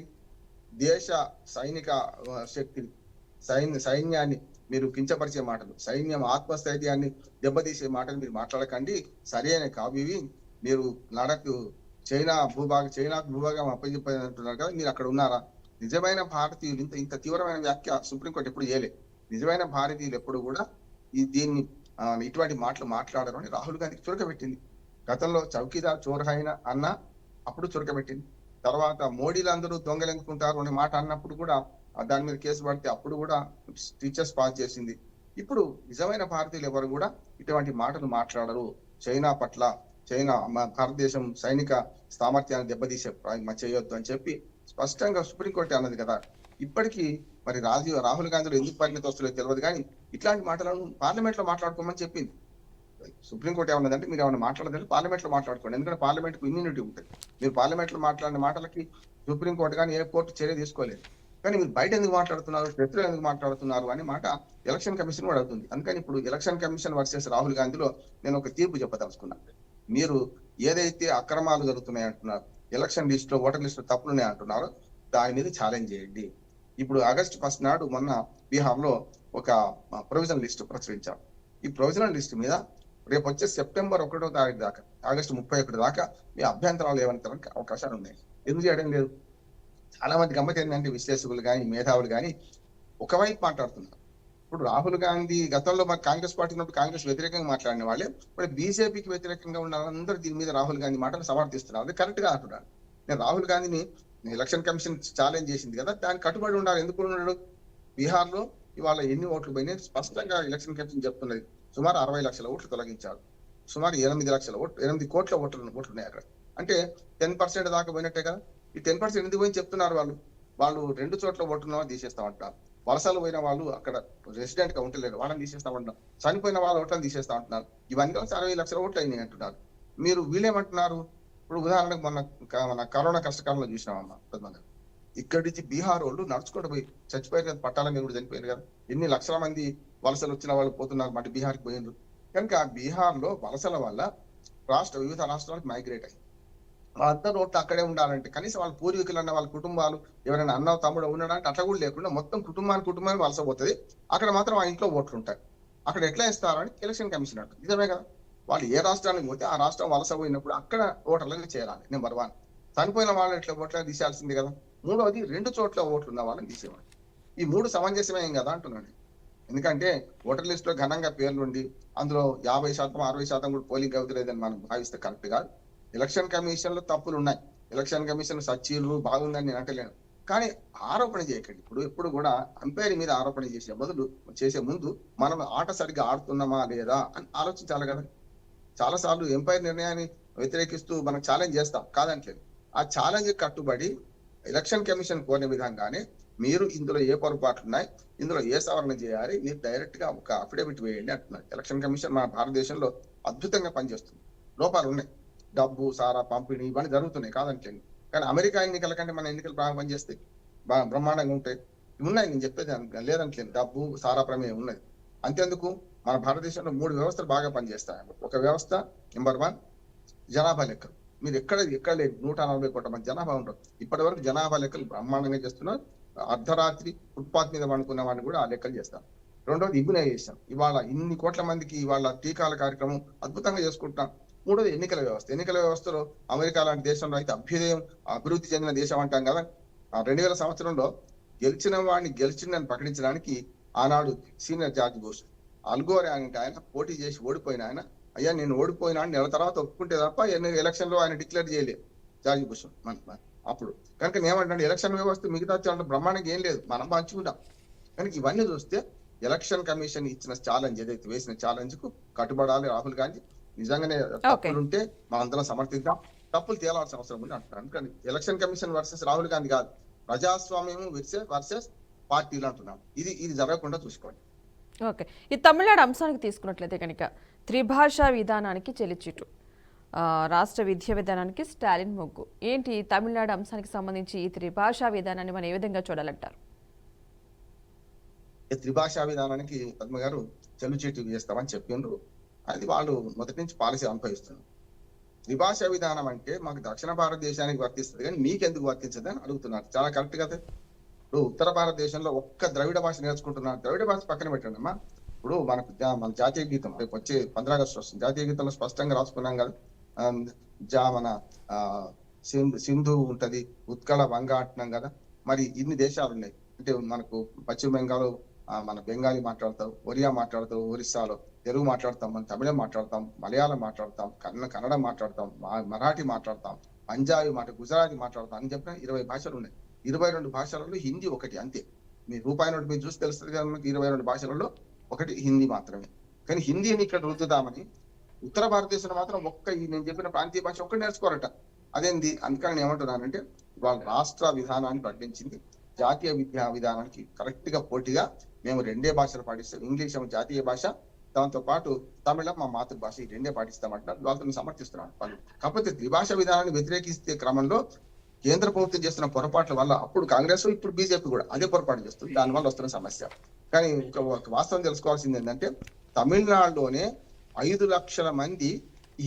దేశ సైనిక శక్తిని, సైన్యాన్ని మీరు కించపరిచే మాటలు, సైన్యం ఆత్మస్థైర్యాన్ని దెబ్బతీసే మాటలు మీరు మాట్లాడకండి, సరైన కావు ఇవి. మీరు లడక్ చైనా భూభాగం అప్పచెప్పారంటున్నారు కదా, మీరు అక్కడ ఉన్నారా? నిజమైన భారతీయులు ఇంత తీవ్రమైన వ్యాఖ్య సుప్రీంకోర్టు ఎప్పుడు చేయలేదు. నిజమైన భారతీయులు ఎప్పుడు కూడా దీన్ని ఇటువంటి మాటలు మాట్లాడరు అని రాహుల్ గాంధీకి చురకబెట్టింది. గతంలో చౌకీదార్ చోరహైన అన్న అప్పుడు చురకబెట్టింది. తర్వాత మోడీలు అందరూ దొంగలెందుకుంటారు అనే మాట అన్నప్పుడు కూడా దాని మీద కేసు పడితే అప్పుడు కూడా టీచర్స్ పాస్ చేసింది. ఇప్పుడు నిజమైన భారతీయులు ఎవరు కూడా ఇటువంటి మాటలు మాట్లాడరు. చైనా పట్ల, భారతదేశం సైనిక సామర్థ్యాన్ని దెబ్బతీసే చేయొద్దు అని చెప్పి స్పష్టంగా సుప్రీంకోర్టు అన్నది కదా. ఇప్పటికీ మరి రాహుల్ గాంధీలో ఎందుకు పరిణతి వస్తుందో తెలియదు, కానీ ఇట్లాంటి మాటలను పార్లమెంట్ లో మాట్లాడుకోమని చెప్పింది. సుప్రీంకోర్టు ఏమన్నదంటే, మీరు ఏమైనా మాట్లాడదంటే పార్లమెంట్ లో మాట్లాడుకోండి, ఎందుకంటే పార్లమెంట్ కు ఇమ్యూనిటీ ఉంటుంది. మీరు పార్లమెంట్ లో మాట్లాడిన మాటలకి సుప్రీంకోర్టు కానీ ఏ కోర్టు చర్య తీసుకోలేదు. కానీ మీరు బయట ఎందుకు మాట్లాడుతున్నారు, చర్చలో ఎందుకు మాట్లాడుతున్నారు అనే మాట ఎలక్షన్ కమిషన్ కూడా అడుగుతుంది. అందుకని ఇప్పుడు ఎలక్షన్ కమిషన్ వర్సెస్ రాహుల్ గాంధీలో నేను ఒక తీర్పు చెప్పదలుచుకున్నాను. మీరు ఏదైతే అక్రమాలు జరుగుతున్నాయి అంటున్నారు, ఎలక్షన్ లిస్ట్ లో ఓటర్ లిస్ట్ లో తప్పులున్నాయి అంటున్నారో దాని మీద ఛాలెంజ్ చేయండి. ఇప్పుడు ఆగస్టు 1 నాడు మొన్న బీహార్ లో ఒక ప్రొవిజనల్ లిస్ట్ ప్రచురించారు. ఈ ప్రొవిజనల్ లిస్ట్ మీద రేపు వచ్చే సెప్టెంబర్ 1వ తారీఖు దాకా, ఆగస్టు 31 దాకా మీ అభ్యంతరాలు ఏమంటానికి అవకాశాలు ఉన్నాయి. ఎందుకు చేయడం లేదు? చాలా మంది గమ్మత్ ఏంటంటే, విశ్లేషకులు కానీ మేధావులు కానీ ఒకవైపు మాట్లాడుతున్నారు. ఇప్పుడు రాహుల్ గాంధీ గతంలో మరి కాంగ్రెస్ పార్టీ ఉన్నప్పుడు కాంగ్రెస్ వ్యతిరేకంగా మాట్లాడిన వాళ్ళే ఇప్పుడు బీజేపీకి వ్యతిరేకంగా ఉన్న అందరూ దీని మీద రాహుల్ గాంధీ మాటలు సమర్థిస్తున్నారు. అది కరెక్ట్ గా అంటున్నాను నేను. రాహుల్ గాంధీని ఎలక్షన్ కమిషన్ ఛాలెంజ్ చేసింది కదా, దానికి కట్టుబడి ఉండాలి. ఎందుకు ఉన్నాడు? బీహార్ లో ఇవాళ ఎన్ని ఓట్లు పోయినాయి స్పష్టంగా ఎలక్షన్ కమిషన్ చెప్తున్నది. సుమారు 60 లక్షల ఓట్లు తొలగించారు. సుమారు 8 కోట్ల ఓట్లున్నాయి అక్కడ. అంటే 10% దాకా పోయినట్టే కదా. ఈ 10% ఎందుకు పోయి చెప్తున్నారు వాళ్ళు 2 చోట్ల ఓటున్న తీసేస్తామంటున్నారు. వలసలు పోయిన వాళ్ళు అక్కడ రెసిడెంట్ గా ఉంటలేరు, వాళ్ళని తీసేస్తామంటున్నారు. చనిపోయిన వాళ్ళ ఓట్లను తీసేస్తామంటున్నారు. ఇవన్నీ కలిసి 60 లక్షల ఓట్లు అయినాయి అంటున్నారు. మీరు వీళ్ళేమంటున్నారు? ఇప్పుడు ఉదాహరణకు మన కరోనా కష్టకాలంలో చూసినామమ్మా, కొంతమంది ఇక్కడి నుంచి బీహార్ వాళ్ళు నడుచుకుంటూ పోయి చచ్చిపోయారు కదా, పట్టాల మీద కూడా చనిపోయారు కదా. ఎన్ని లక్షల మంది వలసలు వచ్చిన వాళ్ళు పోతున్నారు, మళ్ళీ బీహార్కి పోయినారు. కనుక బీహార్ లో వలసల వల్ల వివిధ రాష్ట్రాలకు మైగ్రేట్ అయ్యి వాళ్ళందరూ ఓట్లు అక్కడే ఉండాలంటే కనీసం వాళ్ళ పూర్వీకులు అన్న వాళ్ళ కుటుంబాలు ఎవరైనా అన్న తమ్ముడు ఉన్నాడంటే అట్లా కూడా లేకుండా మొత్తం కుటుంబానికి వలస పోతుంది. అక్కడ మాత్రం ఆ ఇంట్లో ఓట్లు ఉంటాయి. అక్కడ ఎట్లా ఇస్తారని ఎలక్షన్ కమిషన్ అంటుంది. నిజమే కదా. వాళ్ళు ఏ రాష్ట్రానికి పోతే ఆ రాష్ట్రం వలస పోయినప్పుడు అక్కడ ఓటర్లను చేరాలి. నెంబర్ 1. చనిపోయిన వాళ్ళు ఎట్లా ఓట్లను తీసేయాల్సింది కదా. 3వది 2 చోట్ల ఓట్లు ఉన్న వాళ్ళని తీసేవాళ్ళు. ఈ 3 సమంజసమేం కదా అంటున్నాను. ఎందుకంటే ఓటర్ లిస్ట్ లో ఘనంగా పేర్లుండి అందులో 50%, 60% కూడా పోలింగ్ అవుతలేదని మనం భావిస్తే కరెక్ట్ కాదు. ఎలక్షన్ కమిషన్ లో తప్పులు ఉన్నాయి. ఎలక్షన్ కమిషన్ సచ్చీలు బాగుందని నేను అంటలేను, కానీ ఆరోపణ చేయకండి. ఎప్పుడు కూడా అంపైర్ మీద ఆరోపణ చేసే ముందు మనం ఆట సరిగ్గా ఆడుతున్నామా లేదా అని ఆలోచించాలి కదా. చాలా సార్లు ఎంపైర్ నిర్ణయాన్ని వ్యతిరేకిస్తూ మనం ఛాలెంజ్ చేస్తాం, కాదంటలేదు. ఆ ఛాలెంజ్ కట్టుబడి ఎలక్షన్ కమిషన్ కోరిన విధంగానే మీరు ఇందులో ఏ పొరపాట్లు ఉన్నాయి, ఇందులో ఏ సవరణ చేయాలి, మీరు డైరెక్ట్ గా ఒక అఫిడవిట్ వేయండి అంటున్నారు. ఎలక్షన్ కమిషన్ మన భారతదేశంలో అద్భుతంగా పనిచేస్తుంది. లోపాలు ఉన్నాయి, డబ్బు సారా పంపిణీ ఇవన్నీ జరుగుతున్నాయి, కాదంటలేదు. కానీ అమెరికా ఎన్నికల కంటే మన ఎన్నికలు బాగా పనిచేస్తాయి, బాగా బ్రహ్మాండంగా ఉంటాయి. ఉన్నాయి, నేను చెప్పేది లేదంటలేదు. డబ్బు సారా ప్రమేయం ఉన్నది. అంతేందుకు మన భారతదేశంలో 3 వ్యవస్థలు బాగా పనిచేస్తాయి. ఒక వ్యవస్థ నెంబర్ 1 జనాభా లెక్కలు. మీరు ఎక్కడ లేదు, 140 కోట్ల మంది జనాభా ఉంటారు. ఇప్పటి వరకు జనాభా లెక్కలు బ్రహ్మాండంగా చేస్తున్నారు. అర్ధరాత్రి ఫుట్పాత్ మీద పండుకున్న వాడిని కూడా ఆ లెక్కలు చేస్తారు. 2వది ఇమ్యునైజేషన్. ఇవాళ ఇన్ని కోట్ల మందికి ఇవాళ టీకాల కార్యక్రమం అద్భుతంగా చేసుకుంటున్నాం. 3వది ఎన్నికల వ్యవస్థ. ఎన్నికల వ్యవస్థలో అమెరికా లాంటి దేశంలో అయితే అభివృద్ధి చెందిన దేశం అంటాం కదా. 2000 సంవత్సరంలో గెలిచిన వాడిని ప్రకటించడానికి ఆనాడు సీనియర్ జార్జ్ బుష్. అల్గోర్ అంటే ఆయన పోటీ చేసి ఓడిపోయిన ఆయన, అయ్యా నేను ఓడిపోయినా అని నెల తర్వాత ఒప్పుకుంటే తప్ప ఎలక్షన్ లో ఆయన డిక్లేర్ చేయలేదు జార్జ్ బుష్ అప్పుడు. కనుక ఏమంటే ఎలక్షన్ వ్యవస్థ మిగతా చాలా బ్రహ్మాండంగా ఏం లేదు, మనం పంచుకుంటాం. కనుక ఇవన్నీ చూస్తే ఎలక్షన్ కమిషన్ ఇచ్చిన ఛాలెంజ్, ఏదైతే వేసిన ఛాలెంజ్ కు కట్టుబడాలి రాహుల్ గాంధీ. నిజంగానే తప్పులు ఉంటే మనందరం సమర్థిద్దాం, తప్పులు తేలాల్సిన అవసరం ఉంది అంటున్నాను. కానీ election commission versus Rahul Gandhi కాదు, ప్రజాస్వామ్యం వర్సెస్ పార్టీలు అంటున్నాం. ఇది జరగకుండా చూసుకోండి. ఓకే, ఈ తమిళనాడు అంశానికి తీసుకున్నట్లయితే కనుక త్రిభాషా విధానానికి చెల్లిచిట్టు, రాష్ట్ర విద్యా విధానానికి స్టాలిన్ మొగ్గు. ఏంటి తమిళనాడు అంశానికి సంబంధించి ఈ త్రిభాషా విధానాన్ని మనం ఏ విధంగా చూడాలంటారు? త్రిభాషా విధానానికి పద్మ గారు చెల్లుచీటు చేస్తామని చెప్పిండ్రు. అది వాళ్ళు మొదటి నుంచి పాలసీ అనుభవిస్తున్నారు. త్రిభాషా విధానం అంటే మాకు దక్షిణ భారతదేశానికి వర్తిస్తుంది కానీ మీకెందుకు వర్తించదు అని అడుగుతున్నారు. చాలా కరెక్ట్ కదా. ఇప్పుడు ఉత్తర భారతదేశంలో ఒక్క ద్రవిడ భాష నేర్చుకుంటున్నారు. ద్రవిడ భాష పక్కన పెట్టండి అమ్మా. ఇప్పుడు మనకు మన జాతీయ గీతం రేపు వచ్చే 15 ఆగస్టు వస్తుంది. జాతీయ గీతంలో స్పష్టంగా రాసుకున్నాం కదా, మన సింధు ఉంటది, ఉత్కళ వంగ అంటున్నాం కదా. మరి ఇన్ని దేశాలు ఉన్నాయి అంటే మనకు పశ్చిమ బెంగాల్ మన బెంగాలీ మాట్లాడతాం, ఒరియా మాట్లాడతాం, ఒరిస్సాలో తెలుగు మాట్లాడతాం, మనం తమిళం మాట్లాడతాం, మలయాళం మాట్లాడతాం, కన్నడ మాట్లాడతాం, మరాఠీ మాట్లాడతాం, పంజాబీ గుజరాతీ మాట్లాడతాం అని చెప్పిన 20 భాషలు ఉన్నాయి. 22 భాషలలో హిందీ ఒకటి అంతే. మీ రూపాయి నోటి మీరు చూసి తెలుస్తుంది కదా, మనకి 22 భాషలలో ఒకటి హిందీ మాత్రమే. కానీ హిందీని ఇక్కడ రుద్దుదామని ఉత్తర భారతదేశంలో మాత్రం నేను చెప్పిన ప్రాంతీయ భాష ఒక్కటి నేర్చుకోరట. అదేంది? అందుకని ఏమంటున్నానంటే వాళ్ళ రాష్ట్ర విధానాన్ని ప్రకటించింది, జాతీయ విద్యా విధానానికి కరెక్ట్ గా పోటీగా మేము 2 భాషలు పాటిస్తాం. ఇంగ్లీష్ ఏమో జాతీయ భాష, దాంతో పాటు తమిళం మా మాతృభాష, ఈ 2 పాటిస్తామంటారు. వాళ్ళతో సమర్థిస్తున్నాను వాళ్ళు. కాకపోతే త్రిభాష విధానాన్ని వ్యతిరేకిస్తే క్రమంలో కేంద్ర ప్రభుత్వం చేస్తున్న పొరపాట్ల వల్ల అప్పుడు కాంగ్రెస్, ఇప్పుడు బీజేపీ కూడా అదే పొరపాటు చేస్తుంది. దానివల్ల వస్తున్న సమస్య. కానీ ఒక వాస్తవం తెలుసుకోవాల్సింది ఏంటంటే తమిళనాడులోనే 5 లక్షల మంది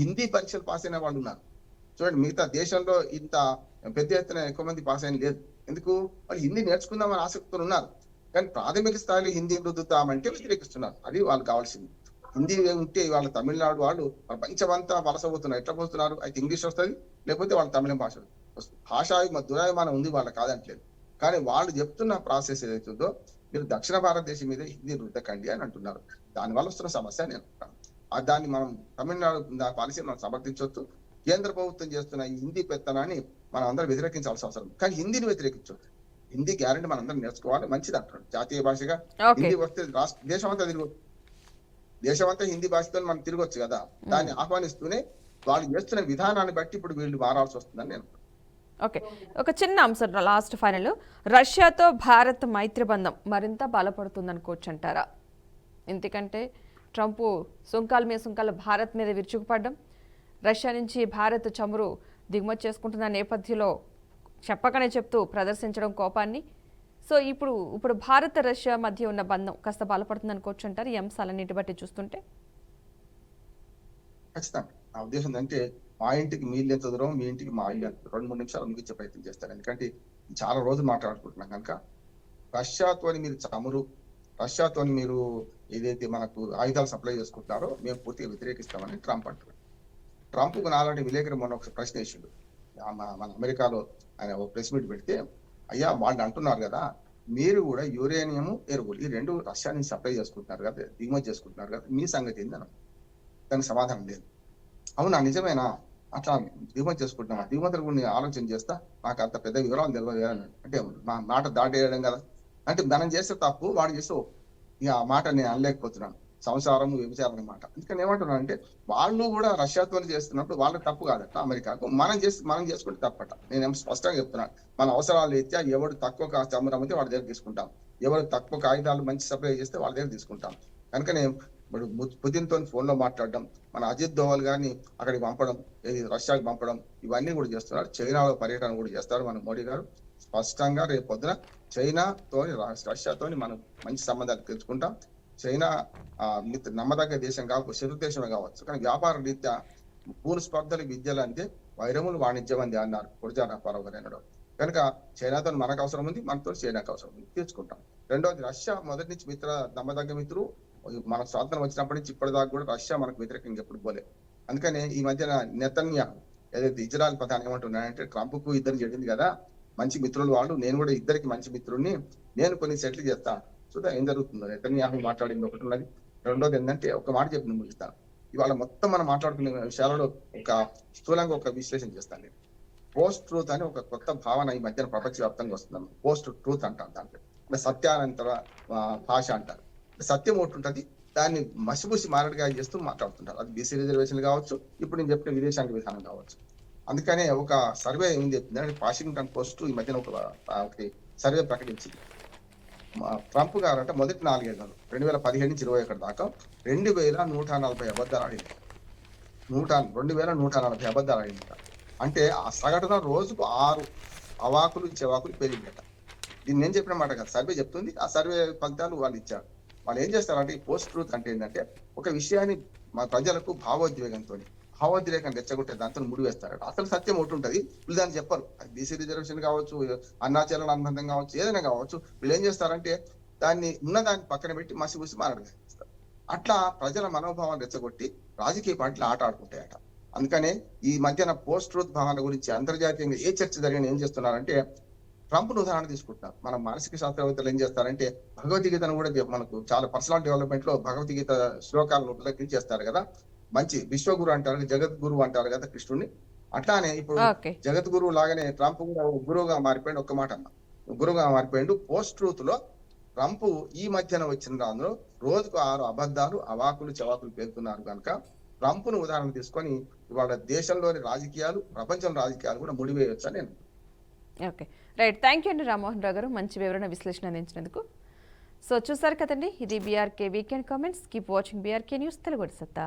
హిందీ పరీక్షలు పాస్ అయిన వాళ్ళు ఉన్నారు. చూడండి, మిగతా దేశంలో ఇంత పెద్ద ఎత్తున ఎక్కువ మంది పాస్ అయిన లేదు. ఎందుకు? వాళ్ళు హిందీ నేర్చుకుందామని ఆసక్తులు ఉన్నారు, కానీ ప్రాథమిక స్థాయిలో హిందీ రుద్దుతామంటే వ్యతిరేకిస్తున్నారు. అది వాళ్ళకి కావాల్సింది. హిందీ ఉంటే వాళ్ళ తమిళనాడు వాళ్ళు ప్రపంచమంతా వలస పోతున్నారు. ఎట్లా పోతున్నారు? అయితే ఇంగ్లీష్ వస్తుంది, లేకపోతే వాళ్ళ తమిళం భాష వస్తుంది. దురాభిమానం ఉంది, వాళ్ళకి కాదంటలేదు. కానీ వాళ్ళు చెప్తున్న ప్రాసెస్ ఏదైతుందో, మీరు దక్షిణ భారతదేశం మీద హిందీ రుద్దకండి అని అంటున్నారు. దానివల్ల వస్తున్న సమస్య నేను అంటున్నాను. దాన్ని మనం తమిళనాడు పాలసీ మనం సమర్థించవచ్చు. కేంద్ర ప్రభుత్వం చేస్తున్న ఈ హిందీ పెత్తనాన్ని మనం అందరం వ్యతిరేకించాల్సిన అవసరం. కానీ హిందీని వ్యతిరేకించవచ్చు. హిందీ గ్యారెంటీ మనం అందరం నేర్చుకోవాలి, మంచిది అంటున్నాడు. జాతీయ భాషగా హిందీ వస్తే దేశమంతా హిందీ భాషతో మనం తిరగొచ్చు కదా. దాన్ని ఆహ్వానిస్తూనే వాళ్ళు చేస్తున్న విధానాన్ని బట్టి ఇప్పుడు వీళ్ళు మారాల్సి వస్తుందని నేను. ఓకే, ఒక చిన్న అంశం లాస్ట్ ఫైనల్. రష్యాతో భారత్ మైత్రి బంధం మరింత బలపడుతుంది అనుకోవచ్చు అంటారా? ఎందుకంటే ట్రంప్ సుంకాల మీద సుంకాలు భారత్ మీద విరుచుకుపడ్డం, రష్యా నుంచి భారత్ చమురు దిగుమతి చేసుకుంటున్న నేపథ్యంలో చెప్పకనే చెప్తూ ప్రదర్శించడం కోపాన్ని. సో ఇప్పుడు భారత్ రష్యా మధ్య ఉన్న బంధం కాస్త బలపడుతుంది అనుకోవచ్చు అంటారు ఈ అంశాలన్నిటి బట్టి చూస్తుంటే? ఖచ్చితంగా నా ఉద్దేశం అంటే మా ఇంటికి మీళ్ళు ఎంత దూరం, మీ ఇంటికి మా ఇల్లు ఎంత 2-3 నిమిషాలు ముగించే ప్రయత్నం చేస్తారు. ఎందుకంటే చాలా రోజులు మాట్లాడుకుంటున్నాం కనుక. రష్యాతోని మీరు చమురు, రష్యాతోని మీరు ఏదైతే మనకు ఆయుధాలు సప్లై చేసుకుంటున్నారో మేము పూర్తిగా వ్యతిరేకిస్తామని ట్రంప్ అంటున్నారు. ట్రంప్ నాలాంటి విలేకరు మొన్న ఒక ప్రశ్న వేసిండు. మన అమెరికాలో ఆయన ఒక ప్రెస్ మీట్ పెడితే, అయ్యా వాళ్ళు అంటున్నారు కదా మీరు కూడా యురేనియం ఎరువులు ఈ 2 రష్యా నుంచి సప్లై చేసుకుంటున్నారు కదా, దిగుమతి చేసుకుంటున్నారు కదా, మీ సంగతి ఏందని. దానికి సమాధానం లేదు. అవునా, నిజమేనా? అట్లా దిగుమతి చేసుకుంటున్నామా? దిగుమతుల గురించి ఆలోచన చేస్తా, నాకు అంత పెద్ద వివరాలు తెలియదు అంటే మా మాట దాటేయడం కదా. అంటే మనం చేస్తే తప్పు, వాడు చేస్తే ఇక ఆ మాట నేను అనలేకపోతున్నాను. సంసారం వ్యభిచారం మాట. అందుకని ఏమంటున్నాను అంటే వాళ్ళు కూడా రష్యాతో చేస్తున్నప్పుడు వాళ్ళకి తప్పు కాదట అమెరికాకు, మనం చేసుకుంటే తప్పట. నేనేం స్పష్టంగా చెప్తున్నాను. మన అవసరాలు రీత్యా ఎవరు తక్కువ చమురు అమ్మితే వాళ్ళ దగ్గర తీసుకుంటాం, ఎవరు తక్కువ కాగితాలు మంచి సప్లై చేస్తే వాళ్ళ దగ్గర తీసుకుంటాం. కనుకనే ఇప్పుడు పుతిన్తో ఫోన్లో మాట్లాడడం, మన అజిత్ దోవల్ గారిని అక్కడికి పంపడం, రష్యాకి పంపడం, ఇవన్నీ కూడా చేస్తున్నారు. చైనాలో పర్యటన కూడా చేస్తారు మన మోడీ గారు. స్పష్టంగా రేపు పొద్దున చైనాతోని రష్యాతోని మనం మంచి సంబంధాలు తెచ్చుకుంటాం. చైనా నమ్మదగ్గ దేశం కావచ్చు, శత్రు దేశమే కావచ్చు, కానీ వ్యాపార రీత్యా పూర్ణ స్పర్ధలు విద్యలు అంటే వైరములు వాణిజ్యం అంది అన్నారు గురజారావు గారు అనడం. కనుక చైనాతో మనకు అవసరం ఉంది, మనతో చైనాకు అవసరం ఉంది, తీర్చుకుంటాం. రెండవది, రష్యా మొదటి నుంచి నమ్మదగ్గ మిత్రులు. మన స్వాతంత్రం వచ్చినప్పటి నుంచి ఇప్పటిదాకా కూడా రష్యా మనకు వ్యతిరేకంగా ఎప్పుడు పోలే. అందుకనే ఈ మధ్యన నెతన్యాహు ఏదైతే ఇజ్రాయెల్ ప్రధాని ఏమంటున్నాడంటే, ట్రంప్ కు ఇద్దరు జరిగింది కదా మంచి మిత్రులు వాళ్ళు, నేను కూడా ఇద్దరికి మంచి మిత్రుడిని, నేను కొన్ని సెటిల్ చేస్తా, చూద్దాం ఏం జరుగుతుందో. నెతన్యాహు మాట్లాడింది ఒకటి ఉన్నది. రెండోది ఏంటంటే ఒక మాట చెప్పి నేను ముగిస్తాను. ఇవాళ మొత్తం మనం మాట్లాడుకునే విషయాలలో ఒక స్థూలంగా ఒక విశ్లేషణ చేస్తాను నేను. పోస్ట్ ట్రూత్ అని ఒక కొత్త భావన ఈ మధ్యన ప్రపంచవ్యాప్తంగా వస్తుంది. పోస్ట్ ట్రూత్ అంటారు దాంట్లో. అంటే సత్యానంతర భాష అంటారు. సత్యం ఒకటి ఉంటుంది, దాన్ని మసిబూసి మారడిగా చేస్తూ మాట్లాడుతుంటారు. అది బీసీ రిజర్వేషన్ కావచ్చు, ఇప్పుడు నేను చెప్పిన విదేశాంగ విధానం కావచ్చు. అందుకనే ఒక సర్వే ఏం చెప్తుంది అంటే వాషింగ్టన్ పోస్ట్ ఈ మధ్యన ఒకటి సర్వే ప్రకటించింది. ట్రంప్ గారు అంటే మొదటి 4 ఏళ్లలో 2017 నుంచి 21 దాకా 2140 అబద్ధాలు ఆడింది. 2140 అబద్ధాలు ఆడింది. అంటే ఆ సగటున రోజుకు 6 అవాకులు చెవాకులు పెరిగిందట. దీన్ని నేను చెప్పిన మాట కాదు, సర్వే చెప్తుంది. ఆ సర్వే ఫలితాలు వాళ్ళు ఇచ్చారు. వాళ్ళు ఏం చేస్తారంటే ఈ పోస్ట్ ట్రూత్ అంటే ఏంటంటే ఒక విషయాన్ని మా ప్రజలకు భావోద్వేగం రెచ్చగొట్టే దాంతో ముడివేస్తారట. అసలు సత్యం ఒకటి ఉంటుంది, వీళ్ళు దాన్ని చెప్పరు. అది బీసీ రిజర్వేషన్ కావచ్చు, అన్నాచరణ అనుబంధం కావచ్చు, ఏదైనా కావచ్చు. వీళ్ళు ఏం చేస్తారంటే దాన్ని పక్కన పెట్టి మసిబూసి మారడిస్తారు. అట్లా ప్రజల మనోభావాన్ని రెచ్చగొట్టి రాజకీయ పార్టీలు ఆట ఆడుకుంటాయట. అందుకనే ఈ మధ్యన పోస్ట్ ట్రూత్ భావన గురించి అంతర్జాతీయంగా ఏ చర్చ జరిగిన ఏం చేస్తున్నారంటే ట్రంప్ ను ఉదాహరణ తీసుకుంటున్నారు. మన మానసిక శాస్త్రవేత్తలు ఏం చేస్తారంటే భగవద్గీతను కూడా మనకు చాలా పర్సనల్ డెవలప్మెంట్ లో భగవద్గీత శ్లోకాలను ఉల్లేఖించేస్తారు కదా. మంచి విశ్వగురు అంటారు, జగద్గురు అంటారు కదా కృష్ణుడిని. అట్లానే ఇప్పుడు జగద్గురువు లాగానే ట్రంప్ కూడా గురువుగా మారిపోయింది. ఒక్క మాట అన్న, గురువుగా మారిపోయిండు. పోస్ట్ ట్రూత్ లో ట్రంప్ ఈ మధ్యన వచ్చిన దానిలో రోజుకు 6 అబద్ధాలు అవాకులు చెవాకులు పేర్కొన్నారు కనుక ట్రంప్ ను ఉదాహరణ తీసుకొని ఇవాళ దేశంలోని రాజకీయాలు, ప్రపంచం రాజకీయాలు కూడా ముడివేయొచ్చని నేను. Okay, right. థ్యాంక్ యూ అండి రామ్మోహన్ రావు గారు, మంచి వివరణ విశ్లేషణ అందించినందుకు. సో చూసారు కదండి, ఇది BRK weekend comments. Keep watching BRK news Telugu సత్తా.